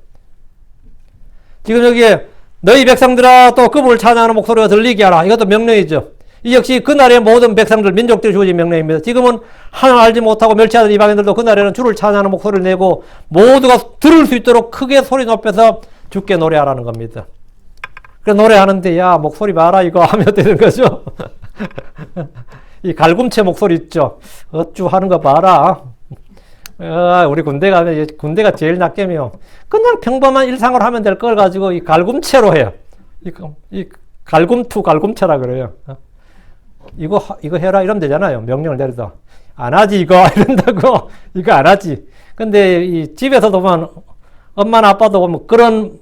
지금 여기에 너희 백성들아 또 그분을 찬양하는 목소리가 들리게 하라. 이것도 명령이죠. 이 역시 그날의 모든 백성들, 민족들이 주어진 명령입니다. 지금은 하나님 알지 못하고 멸치하던 이방인들도 그날에는 주를 찬양하는 목소리를 내고 모두가 들을 수 있도록 크게 소리 높여서 주께 노래하라는 겁니다. 그 노래하는데 야 목소리 봐라 이거 하면 되는 거죠. 이 갈굼체 목소리 있죠. 어쭈 하는 거 봐라. 우리 군대 가면 군대가 제일 낫게며 그냥 평범한 일상으로 하면 될 걸 가지고 이 갈굼체로 해요. 이 갈굼투 갈굼체라 그래요. 이거 해라 이러면 되잖아요. 명령을 내려서 안 하지 이거 이런다고 이거 안 하지. 근데 이 집에서도 보면 엄마나 아빠도 보면 그런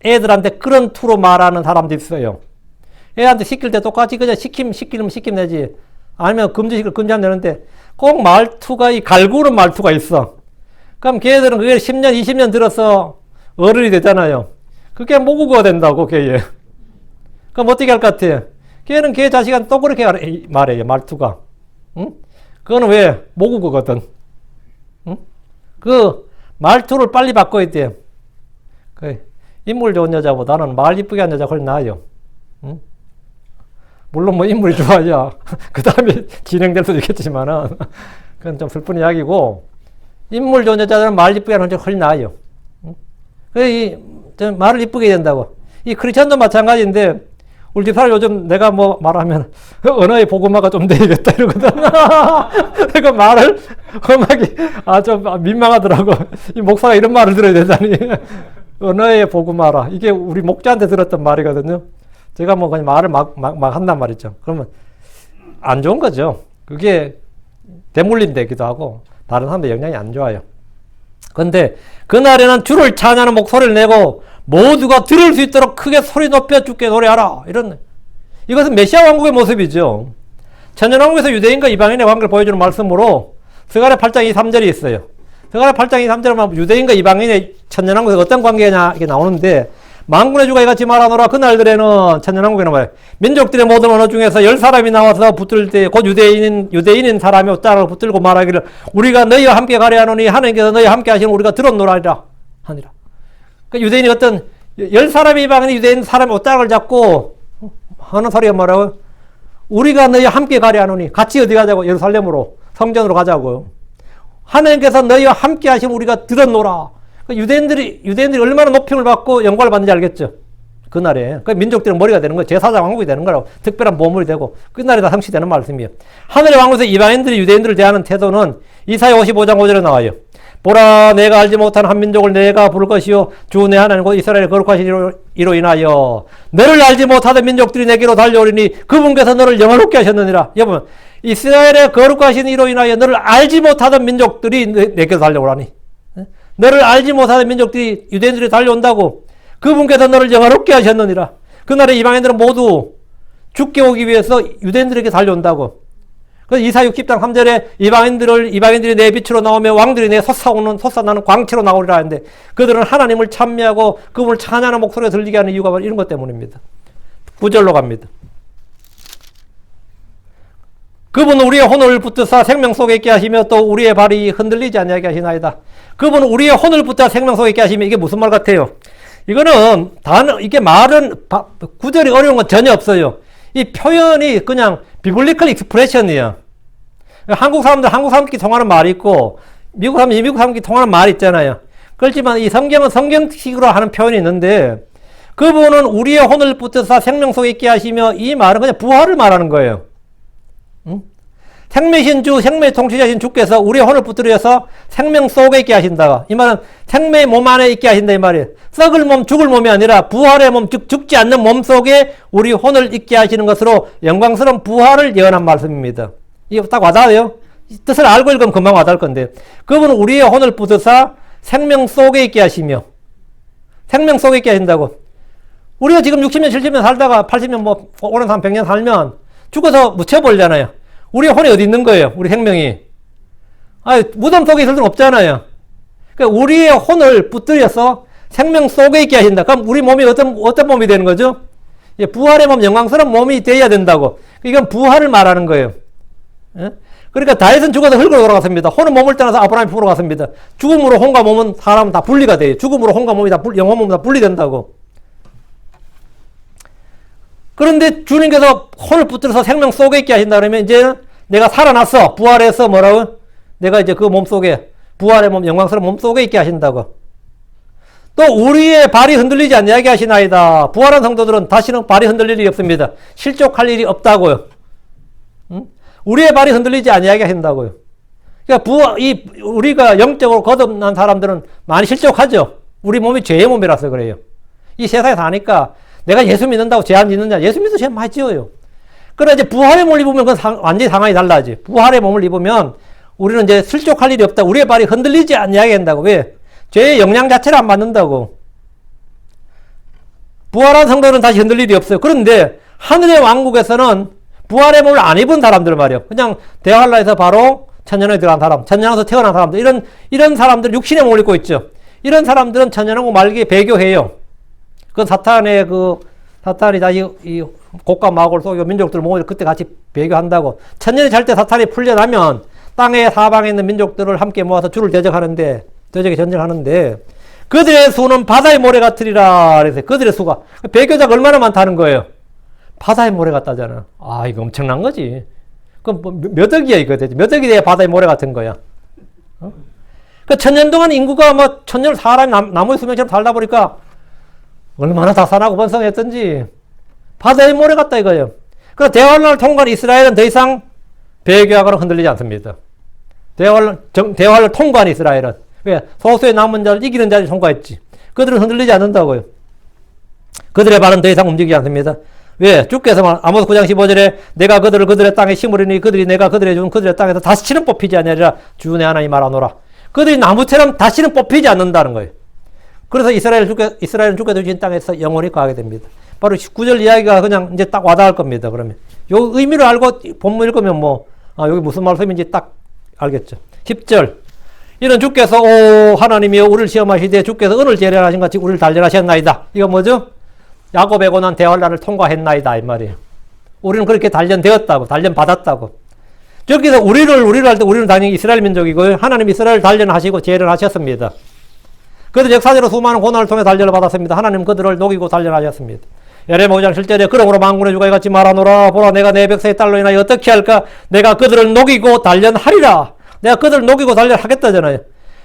애들한테 그런 투로 말하는 사람도 있어요. 애한테 시킬 때 똑같이 그냥 시키면 되지. 아니면 금지시키면 금지하면 되는데 꼭 말투가 이 갈구는 말투가 있어. 그럼 걔들은 그게 10년, 20년 들어서 어른이 되잖아요. 그게 모국어가 된다고 걔. 그럼 어떻게 할 것 같아? 걔는 걔 자식한테 또 그렇게 말해요. 말투가. 응? 그거는 왜? 모국어거든. 응? 그 말투를 빨리 바꿔야 돼요. 그 인물 좋은 여자보다는 말 이쁘게 한 여자가 훨씬 나아요. 응? 물론 뭐 인물이 좋아야 그 다음에 진행될 수도 있겠지만은 그건 좀 슬픈 이야기고, 인물 좋은 여자들은 말 이쁘게 하는 여자가 훨씬 나아요. 응? 그래, 말을 이쁘게 해야 된다고. 이 크리스천도 마찬가지인데, 우리 집사람 요즘 내가 뭐 말하면 언어의 복음화가 좀 돼야겠다 이러거든. 그러니까 말을 험하게, 좀 민망하더라고. 이 목사가 이런 말을 들어야 되다니. 언어의 복음화라. 이게 우리 목자한테 들었던 말이거든요. 제가 뭐 그냥 말을 막 한단 말이죠. 그러면 안 좋은 거죠. 그게 대물림 되기도 하고, 다른 사람들 영향이 안 좋아요. 근데 그날에는 주를 찬양하는 목소리를 내고 모두가 들을 수 있도록 크게 소리 높여 주께 노래하라. 이것은 메시아 왕국의 모습이죠. 천년왕국에서 유대인과 이방인의 관계를 보여주는 말씀으로 스가랴 8장 23절이 있어요. 스가랴 8장 23절은 유대인과 이방인의 천년왕국에서 어떤 관계냐 이게 나오는데, 만군의 주가 이같이 말하노라. 그날들에는 천년왕국에는 말이에요. 민족들의 모든 언어 중에서 10사람이 나와서 붙들 때 곧 유대인인 사람이 옷자락을 붙들고 말하기를 우리가 너희와 함께 가려 하노니 하나님께서 너희와 함께 하시는 우리가 들었노라리라 하니라. 그러니까 유대인이 어떤 10사람이 이방인이 유대인 사람이 옷자락을 잡고 하는 소리가 뭐라고요? 우리가 너희와 함께 가려 하노니, 같이 어디 가자고? 예루살렘으로, 성전으로 가자고요. 하나님께서 너희와 함께 하시면 우리가 들었노라. 유대인들이 얼마나 높임을 받고 영광을 받는지 알겠죠? 그날에. 그 민족들은 머리가 되는 거예요. 제사장 왕국이 되는 거라고. 특별한 보물이 되고. 그날에 다 성취되는 말씀이에요. 하늘의 왕국에서 이방인들이 유대인들을 대하는 태도는 이사야 55장 5절에 나와요. 보라, 내가 알지 못한 한 민족을 내가 부를 것이요 주 내 하나님 곧 이스라엘의 거룩하신 이로 인하여 너를 알지 못하던 민족들이 내게로 달려오리니 그분께서 너를 영화롭게 하셨느니라. 여러분, 이스라엘의 거룩하신 이로 인하여 너를 알지 못하던 민족들이 내게로 달려오라니. 너를 알지 못하는 민족들이, 유대인들이 달려온다고. 그분께서 너를 영화롭게 하셨느니라. 그날에 이방인들은 모두 죽게 오기 위해서 유대인들에게 달려온다고. 그래서 이사 60장 3절에 이방인들이 내 빛으로 나오며 왕들이 내 솟아나는 광채로 나오리라 하는데, 그들은 하나님을 찬미하고 그분을 찬양하는 목소리가 들리게 하는 이유가 바로 이런 것 때문입니다. 9절로 갑니다. 그분은 우리의 혼을 붙드사 생명 속에 있게 하시며 또 우리의 발이 흔들리지 아니하게 하시나이다. 그분은 우리의 혼을 붙드사 생명 속에 있게 하시며, 이게 무슨 말 같아요? 이거는 이게 말은 구절이 어려운 건 전혀 없어요. 이 표현이 그냥 비블리컬 익스프레션이에요. 한국 사람들끼리 통하는 말이 있고, 미국 사람들끼리 통하는 말이 있잖아요. 그렇지만 이 성경은 성경식으로 하는 표현이 있는데, 그분은 우리의 혼을 붙드사 생명 속에 있게 하시며, 이 말은 그냥 부활을 말하는 거예요. 생명이신 주, 생명의 통치자신 주께서 우리의 혼을 붙들여서 생명 속에 있게 하신다. 이 말은 생명의 몸 안에 있게 하신다 이 말이에요. 썩을 몸, 죽을 몸이 아니라 부활의 몸, 즉 죽지 않는 몸 속에 우리 혼을 있게 하시는 것으로 영광스러운 부활을 예언한 말씀입니다. 이거 딱 와닿아요? 뜻을 알고 읽으면 금방 와닿을 건데, 그분은 우리의 혼을 붙드사 생명 속에 있게 하시며, 생명 속에 있게 하신다고. 우리가 지금 60년, 70년 살다가 80년, 뭐 오랜 사람 100년 살면 죽어서 묻혀버리잖아요. 우리의 혼이 어디 있는 거예요? 우리 생명이. 무덤 속에 있을 수는 없잖아요. 그러니까 우리의 혼을 붙들여서 생명 속에 있게 하신다. 그럼 우리 몸이 어떤 몸이 되는 거죠? 부활의 몸, 영광스러운 몸이 돼야 된다고. 이건 부활을 말하는 거예요. 그러니까 다윗은 죽어서 흙으로 돌아갔습니다. 혼은 몸을 떠나서 아브라함의 품으로 갔습니다. 죽음으로 혼과 몸은 사람은 다 분리가 돼요. 죽음으로 혼과 몸이 영혼 몸이 다 분리된다고. 그런데 주님께서 혼을 붙들어서 생명 속에 있게 하신다 그러면 이제 내가 살아났어. 부활해서 뭐라고? 내가 이제 그 몸 속에, 부활의 몸, 영광스러운 몸 속에 있게 하신다고. 또 우리의 발이 흔들리지 않게 하시나이다. 부활한 성도들은 다시는 발이 흔들릴 일이 없습니다. 실족할 일이 없다고요. 우리의 발이 흔들리지 않게 하신다고요. 그러니까 우리가 영적으로 거듭난 사람들은 많이 실족하죠. 우리 몸이 죄의 몸이라서 그래요. 이 세상에 사니까 내가 예수 믿는다고 죄 안 짓느냐? 예수 믿어도 죄 많이 지어요. 그러나 이제 부활의 몸을 입으면 그건 완전히 상황이 달라지. 부활의 몸을 입으면 우리는 이제 실족할 일이 없다. 우리의 발이 흔들리지 않게 한다고. 왜? 죄의 영향 자체를 안 받는다고. 부활한 성도는 다시 흔들릴 일이 없어요. 그런데 하늘의 왕국에서는 부활의 몸을 안 입은 사람들 말이에요. 그냥 대할라에서 바로 천년왕국에 들어간 사람, 천년왕국에서 태어난 사람들, 이런 사람들 육신의 몸을 입고 있죠. 이런 사람들은 천년왕국 말기에 배교해요. 그건 사탄의 그 사탄이 이 곡과 마곡을 속이고 민족들 모두 그때 같이 배교한다고. 천년이 잘 때 사탄이 풀려나면 땅의 사방에 있는 민족들을 함께 모아서 주를 대적하는데, 대적에 전쟁하는데, 그들의 수는 바다의 모래 같으리라. 그래서 그들의 수가, 배교자가 얼마나 많다는 거예요. 바다의 모래 같다잖아. 아, 이거 엄청난 거지. 그럼 몇 억이야, 이거 대체. 몇 억이 돼야 바다의 모래 같은 거야. 어? 그 천년 동안 인구가 뭐 천년 사람이 나무의 수명처럼 살다 보니까 얼마나 다산하고 번성했던지 바다의 모래 같다 이거예요. 그래서 대환란을 통과한 이스라엘은 더 이상 배교하거나 흔들리지 않습니다. 대환란을 통과한 이스라엘은 왜? 소수의 남은 자를 이기는 자를 통과했지. 그들은 흔들리지 않는다고요. 그들의 발은 더 이상 움직이지 않습니다. 왜? 주께서 아모스 9장 15절에 내가 그들을 그들의 땅에 심으리니 그들이 내가 그들에게 준 그들의 땅에서 다시는 뽑히지 아니하리라 주 내 하나님 말하노라. 그들이 나무처럼 다시는 뽑히지 않는다는 거예요. 그래서 이스라엘은 주께서 주신 땅에서 영원히 거하게 됩니다. 바로 19절 이야기가 그냥 이제 딱 와닿을 겁니다. 그러면 요 의미를 알고 본문 읽으면 여기 무슨 말씀인지 딱 알겠죠. 10절 이는 주께서 오 하나님이여 우리를 시험하시되 주께서 은을 재련하신 같이 우리를 단련하셨나이다. 이거 뭐죠? 야곱의 고난 대환란을 통과했나이다 이 말이에요. 우리는 그렇게 단련되었다고, 단련받았다고. 저기서 우리를 할 때 우리는 당연히 이스라엘 민족이고요. 하나님 이스라엘 단련하시고 재련하셨습니다. 그들 역사적으로 수많은 고난을 통해 단련을 받았습니다. 하나님 그들을 녹이고 단련하셨습니다. 예레미야 5장 7절에 그러므로 만군의 주가 이같이 말하노라. 보라 내가 내 백성의 딸로 인하여 어떻게 할까? 내가 그들을 녹이고 단련하리라. 내가 그들을 녹이고 단련하겠다잖아요.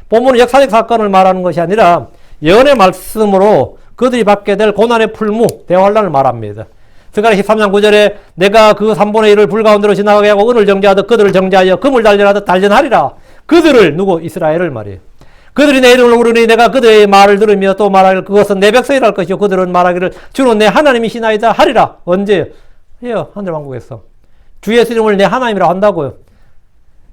본문은 역사적 사건을 말하는 것이 아니라 예언의 말씀으로 그들이 받게 될 고난의 풀무, 대환란을 말합니다. 스가랴 13장 9절에 내가 그 3분의 1을 불 가운데로 지나가게 하고 은을 정죄하듯 그들을 정죄하여 금을 단련하듯 단련하리라. 그들을 누구? 이스라엘을 말이에요. 그들이 내 이름을 부르니 내가 그들의 말을 들으며 또 말하기를 그것은 내 백성이라 할 것이요 그들은 말하기를 주는 내 하나님이시나이다 하리라. 언제? 해요. 하늘왕국에서. 주 예수님을 내 하나님이라 한다고요.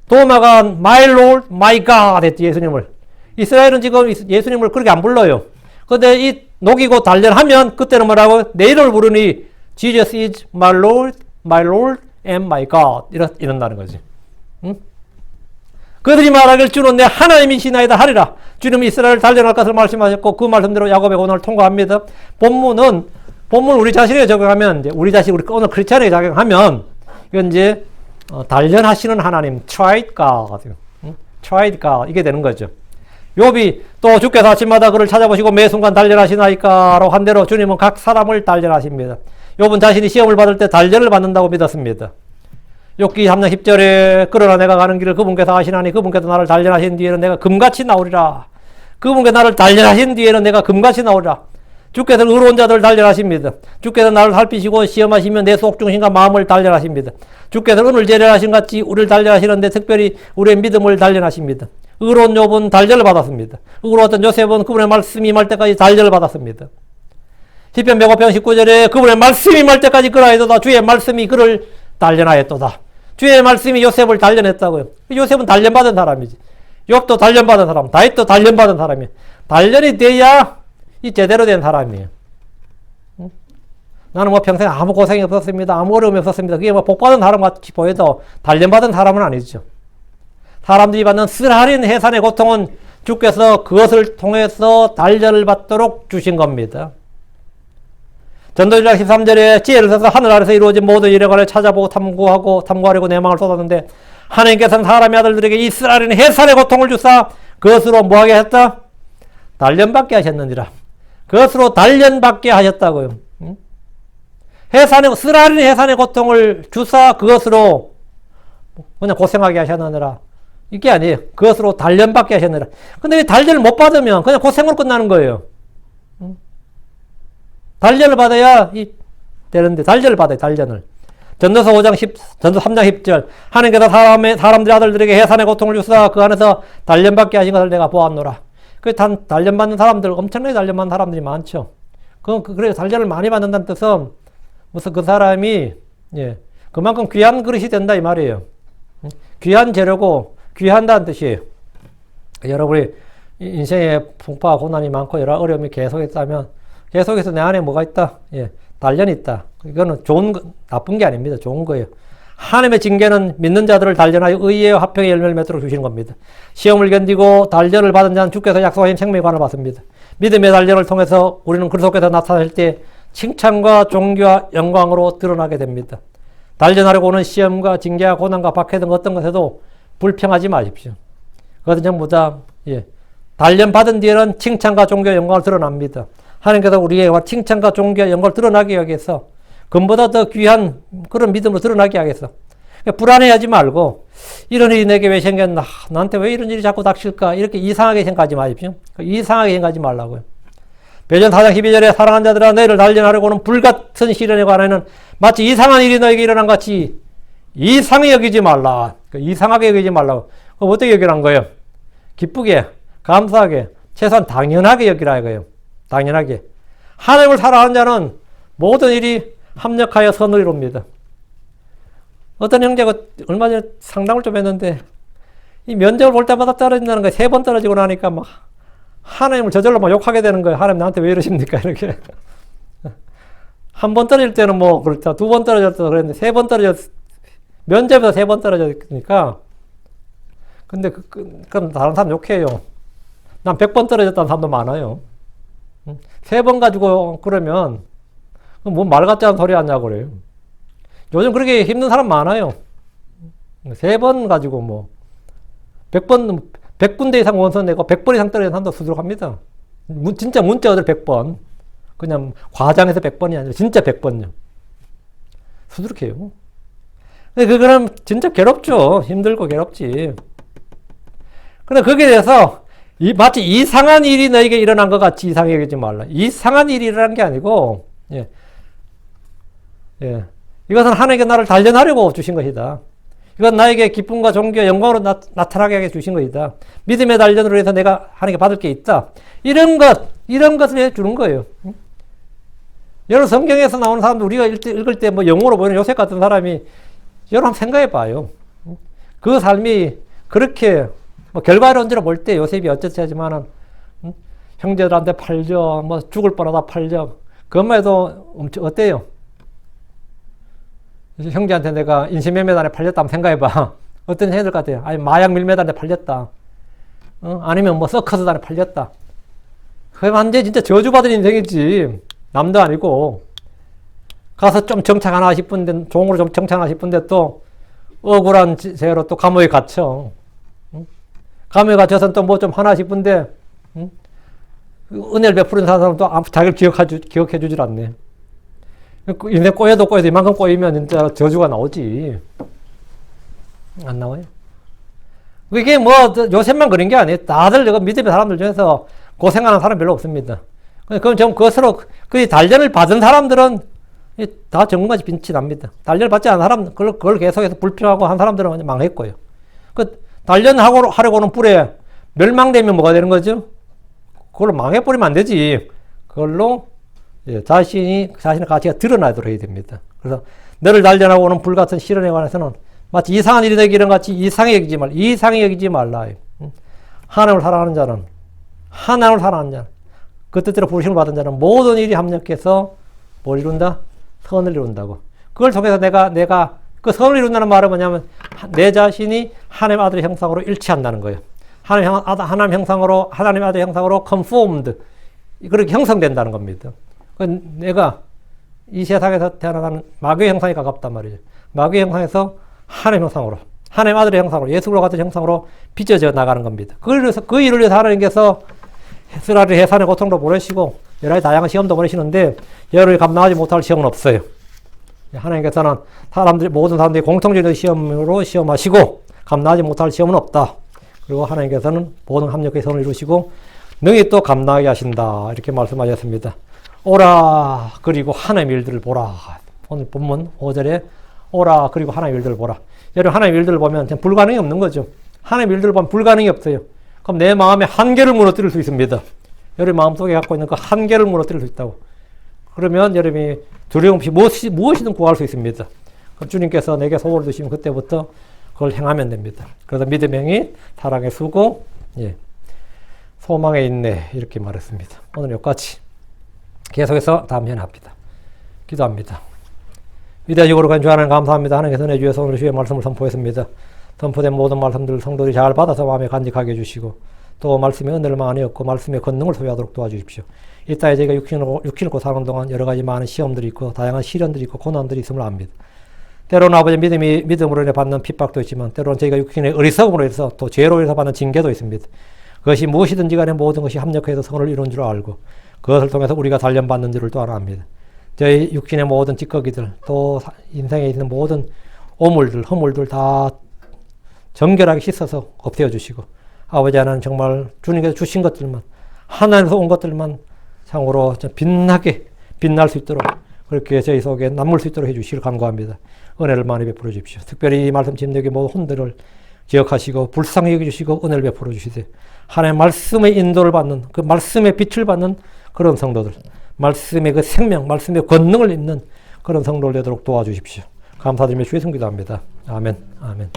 도마가 My Lord, My God 했지 예수님을. 이스라엘은 지금 예수님을 그렇게 안 불러요. 근데 이 녹이고 단련하면 그때는 뭐라고? 내 이름을 부르니 Jesus is my Lord and my God 이런다는 거지. 응? 그들이 말하길 주는 내 하나님이시나이다 하리라. 주님이 이스라엘을 단련할 것을 말씀하셨고 그 말씀대로 야곱의 고난을 통과합니다. 본문 우리 자신에게 적용하면 이제 우리 오늘 크리스찬에게 적용하면 이건 이제 단련하시는 하나님 tried God, tried God 이게 되는 거죠. 욥이 또 주께서 아침마다 그를 찾아보시고 매 순간 단련하시나이까라고 한 대로 주님은 각 사람을 단련하십니다. 욥은 자신이 시험을 받을 때 단련을 받는다고 믿었습니다. 욥기 3장 10절에 그러나 내가 가는 길을 그분께서 아시나니 그분께서 나를 단련하신 뒤에는 내가 금같이 나오리라. 그분께서 나를 단련하신 뒤에는 내가 금같이 나오리라. 주께서 의로운 자들을 단련하십니다. 주께서 나를 살피시고 시험하시며 내 속 중심과 마음을 단련하십니다. 주께서 은을 재련하신 같이 우리를 단련하시는데 특별히 우리의 믿음을 단련하십니다. 의로운 욥은 단련을 받았습니다. 의로웠던 요셉은 그분의 말씀이 임할 때까지 단련을 받았습니다. 시편 105편 19절에 그분의 말씀이 임할 때까지 그러하였도다. 주의 말씀이 그를 단련하였도다. 주의 말씀이 요셉을 단련했다고요. 요셉은 단련받은 사람이지. 욥도 단련받은 사람, 다윗도 단련받은 사람이에요. 단련이 돼야 이 제대로 된 사람이에요. 응? 나는 평생 아무 고생이 없었습니다. 아무 어려움이 없었습니다. 그게 복받은 사람 같이 보여도 단련받은 사람은 아니죠. 사람들이 받는 쓰라린 해산의 고통은 주께서 그것을 통해서 단련을 받도록 주신 겁니다. 전도일장 13절에 지혜를 써서 하늘 아래서 이루어진 모든 일에 관해 찾아보고 탐구하려고 내망을 쏟았는데 하나님께서는 사람의 아들들에게 이 쓰라린 해산의 고통을 주사 그것으로 뭐하게 했다? 단련받게 하셨느니라. 그것으로 단련받게 하셨다고요. 쓰라린 해산의 고통을 주사 그것으로 그냥 고생하게 하셨느니라. 이게 아니에요. 그것으로 단련받게 하셨느니라. 근데 이 단련을 못 받으면 그냥 고생으로 끝나는 거예요. 단련을 받아야 되는데 단련을 받아요. 단련을. 전도서 3장 10절 하나님께서 사람들의 아들들에게 해산의 고통을 주사 그 안에서 단련받게 하신 것을 내가 보았노라. 단련받는 사람들, 엄청나게 단련받는 사람들이 많죠. 그래서 단련을 많이 받는다는 뜻은 무슨 그 사람이 그만큼 귀한 그릇이 된다 이 말이에요. 귀한 재료고 귀한다는 뜻이에요. 여러분이 인생에 풍파와 고난이 많고 여러 어려움이 계속했다면 계속해서 내 안에 뭐가 있다? 단련이 있다. 이거는 나쁜 게 아닙니다. 좋은 거예요. 하나님의 징계는 믿는 자들을 단련하여 의의 화평의 열매를 맺도록 주시는 겁니다. 시험을 견디고 단련을 받은 자는 주께서 약속하신 생명의 관을 받습니다. 믿음의 단련을 통해서 우리는 그리스도께서 나타날 때 칭찬과 존귀와 영광으로 드러나게 됩니다. 단련하려고 오는 시험과 징계와 고난과 박해 등 어떤 것에도 불평하지 마십시오. 그것은 전부 다 단련받은 뒤에는 칭찬과 존귀와 영광을 드러납니다. 하나님께서 우리에게 칭찬과 존귀와 영광을 드러나게 하기 위해서 금보다 더 귀한 그런 믿음으로 드러나게 하겠어. 불안해하지 말고 이런 일이 내게 왜 생겼나? 나한테 왜 이런 일이 자꾸 닥칠까? 이렇게 이상하게 생각하지 마십시오. 이상하게 생각하지 말라고요. 베드로 4장 12절에 사랑하는 자들아 너희를 단련하려고는 불같은 시련에 관하여는 마치 이상한 일이 너에게 일어난 같이 이상하게 여기지 말라. 이상하게 여기지 말라고. 그럼 어떻게 여기란 거예요? 기쁘게, 감사하게, 최소한 당연하게 여기라 이거예요. 당연하게. 하나님을 사랑하는 자는 모든 일이 합력하여 선을 이룹니다. 어떤 형제가 얼마 전에 상담을 좀 했는데 이 면접을 볼 때마다 떨어진다는 거예요. 3번 떨어지고 나니까 막 하나님을 저절로 막 욕하게 되는 거예요. 하나님 나한테 왜 이러십니까? 이렇게. 한 번 떨어질 때는 뭐 그렇다. 2번 떨어졌다 그랬는데 3번 면접에서 3번 떨어졌으니까 근데 그럼 다른 사람 욕해요. 난 100번 떨어졌다는 사람도 많아요. 3번 가지고 그러면 뭐 말 같지 않은 소리 하냐고 그래요. 요즘 그렇게 힘든 사람 많아요. 3번 가지고 뭐 100군데 이상 원서 내고 100번 이상 떨어진 사람도 수두룩합니다. 진짜 문자들 100번. 그냥 과장해서 100번이 아니라 진짜 100번요. 수두룩해요. 근데 그거는 진짜 괴롭죠. 힘들고 괴롭지. 근데 거기에 대해서 마치 이상한 일이 너에게 일어난 것 같이 이상하게 여기지 말라. 이상한 일이 일어난 게 아니고 이것은 하나님께 나를 단련하려고 주신 것이다. 이건 나에게 기쁨과 존귀와 영광으로 나타나게 하게 주신 것이다. 믿음의 단련으로 해서 내가 하나님께 받을 게 있다. 이런 것을 해주는 거예요. 여러분 성경에서 나오는 사람들 우리가 읽을 때 뭐 영어로 보이는 요셉 같은 사람이 여러분 한번 생각해 봐요. 그 삶이 그렇게 뭐 결과론적으로 볼 때 요셉이 어쩌지 하지만은 형제들한테 팔죠. 뭐 죽을 뻔하다 팔죠. 그것만 해도 어때요? 형제한테 내가 인신매매단에 팔렸다 한번 생각해봐. 어떤 형들 같아요? 아니 마약 밀매단에 팔렸다. 아니면 뭐 서커스단에 팔렸다. 그게 완전 진짜 저주받은 인생이지. 남도 아니고 가서 좀 정착하나 싶은데 종으로 좀 정착하나 싶은데 또 억울한 죄로 또 감옥에 갇혀. 감옥에 갇혀서 또 뭐 좀 하나 싶은데 은혜를 베푸는 사람도 자기를 기억해 주질 않네. 인생 꼬여도 이만큼 꼬이면 진짜 저주가 나오지. 안 나와요? 이게 뭐 요셉만 그런 게 아니에요. 다들 믿음의 사람들 중에서 고생하는 사람 별로 없습니다. 그럼 좀 그것으로 그 단련을 받은 사람들은 다 정말 빛이 납니다. 단련을 받지 않은 사람, 그걸 계속해서 불평하고 한 사람들은 망했고요. 그 단련하려고 하는 뿔에 멸망되면 뭐가 되는 거죠? 그걸로 망해버리면 안 되지. 그걸로 자신의 가치가 드러나도록 해야 됩니다. 그래서 너를 단련하고 오는 불같은 시련에 관해서는 마치 이상한 일이 되기 이런 같이 이상하게 여기지 말라. 하나님을 사랑하는 자는 그 뜻대로 부르심을 받은 자는 모든 일이 합력해서 뭘 이룬다? 선을 이룬다고. 그걸 통해서 내가 그 선을 이룬다는 말은 뭐냐면 내 자신이 하나님 아들의 형상으로 일치한다는 거예요. 하나님 아들의 형상으로 conformed 그렇게 형성된다는 겁니다. 내가 이 세상에서 태어나는 마귀의 형상에 가깝단 말이죠. 마귀의 형상에서 하나님 형상으로, 하나님 아들의 형상으로, 예수로 같은 형상으로 빚어져 나가는 겁니다. 그 일을 위해서 하나님께서 쓰라리 해산의 고통도 보내시고 여러 가지 다양한 시험도 보내시는데 여러분이 감당하지 못할 시험은 없어요. 하나님께서는 모든 사람들이 공통적인 시험으로 시험하시고 감당하지 못할 시험은 없다. 그리고 하나님께서는 모든 합력의 선을 이루시고 능히 또 감당하게 하신다. 이렇게 말씀하셨습니다. 오라 그리고 하나님의 일들을 보라. 오늘 본문 5절에 오라 그리고 하나님의 일들을 보라. 여러분 하나님의 일들을 보면 불가능이 없는 거죠. 하나님의 일들을 보면 불가능이 없어요. 그럼 내 마음의 한계를 무너뜨릴 수 있습니다. 여러분 마음속에 갖고 있는 그 한계를 무너뜨릴 수 있다고. 그러면 여러분이 두려움 없이 무엇이든 구할 수 있습니다. 그럼 주님께서 내게 소원을 주시면 그때부터 그걸 행하면 됩니다. 그래서 믿음의 행위, 사랑의 수고, 소망의 인내 이렇게 말했습니다. 오늘 여기까지. 계속해서 다음 시간에 합니다. 기도합니다. 위대하시고 거룩한 주 하나님 감사합니다. 하나님께서 은혜 주셔서 오늘 주의 말씀을 선포했습니다. 선포된 모든 말씀들을 성도들이 잘 받아서 마음에 간직하게 해주시고 또 말씀의 은혜를 많이 얻고 말씀의 권능을 소유하도록 도와주십시오. 이따에 저희가 육신을 입고 사는 동안 여러 가지 많은 시험들이 있고 다양한 시련들이 있고 고난들이 있음을 압니다. 때로는 아버지 믿음으로 인해 받는 핍박도 있지만 때로는 저희가 육신의 어리석음으로 해서 또 죄로 인해서 받는 징계도 있습니다. 그것이 무엇이든지 간에 모든 것이 합력해서 선을 이룬 줄 알고 그것을 통해서 우리가 단련받는 줄을 또 알아합니다. 저희 육신의 모든 찌꺼기들 또 인생에 있는 모든 오물들 허물들 다 정결하게 씻어서 없애어 주시고 아버지 하나님 정말 주님께서 주신 것들만 하나님에서 온 것들만 참으로 빛나게 빛날 수 있도록 그렇게 저희 속에 남을 수 있도록 해주시길 간구합니다. 은혜를 많이 베풀어 주십시오. 특별히 이 말씀 진득의 모든 혼들을 기억하시고 불쌍히 여겨주시고 은혜를 베풀어 주시되 하나님의 말씀의 인도를 받는 그 말씀의 빛을 받는 그런 성도들 말씀의 그 생명 말씀의 권능을 입는 그런 성도를 되도록 도와주십시오. 감사드리며 주의 성기도합니다. 아멘. 아멘.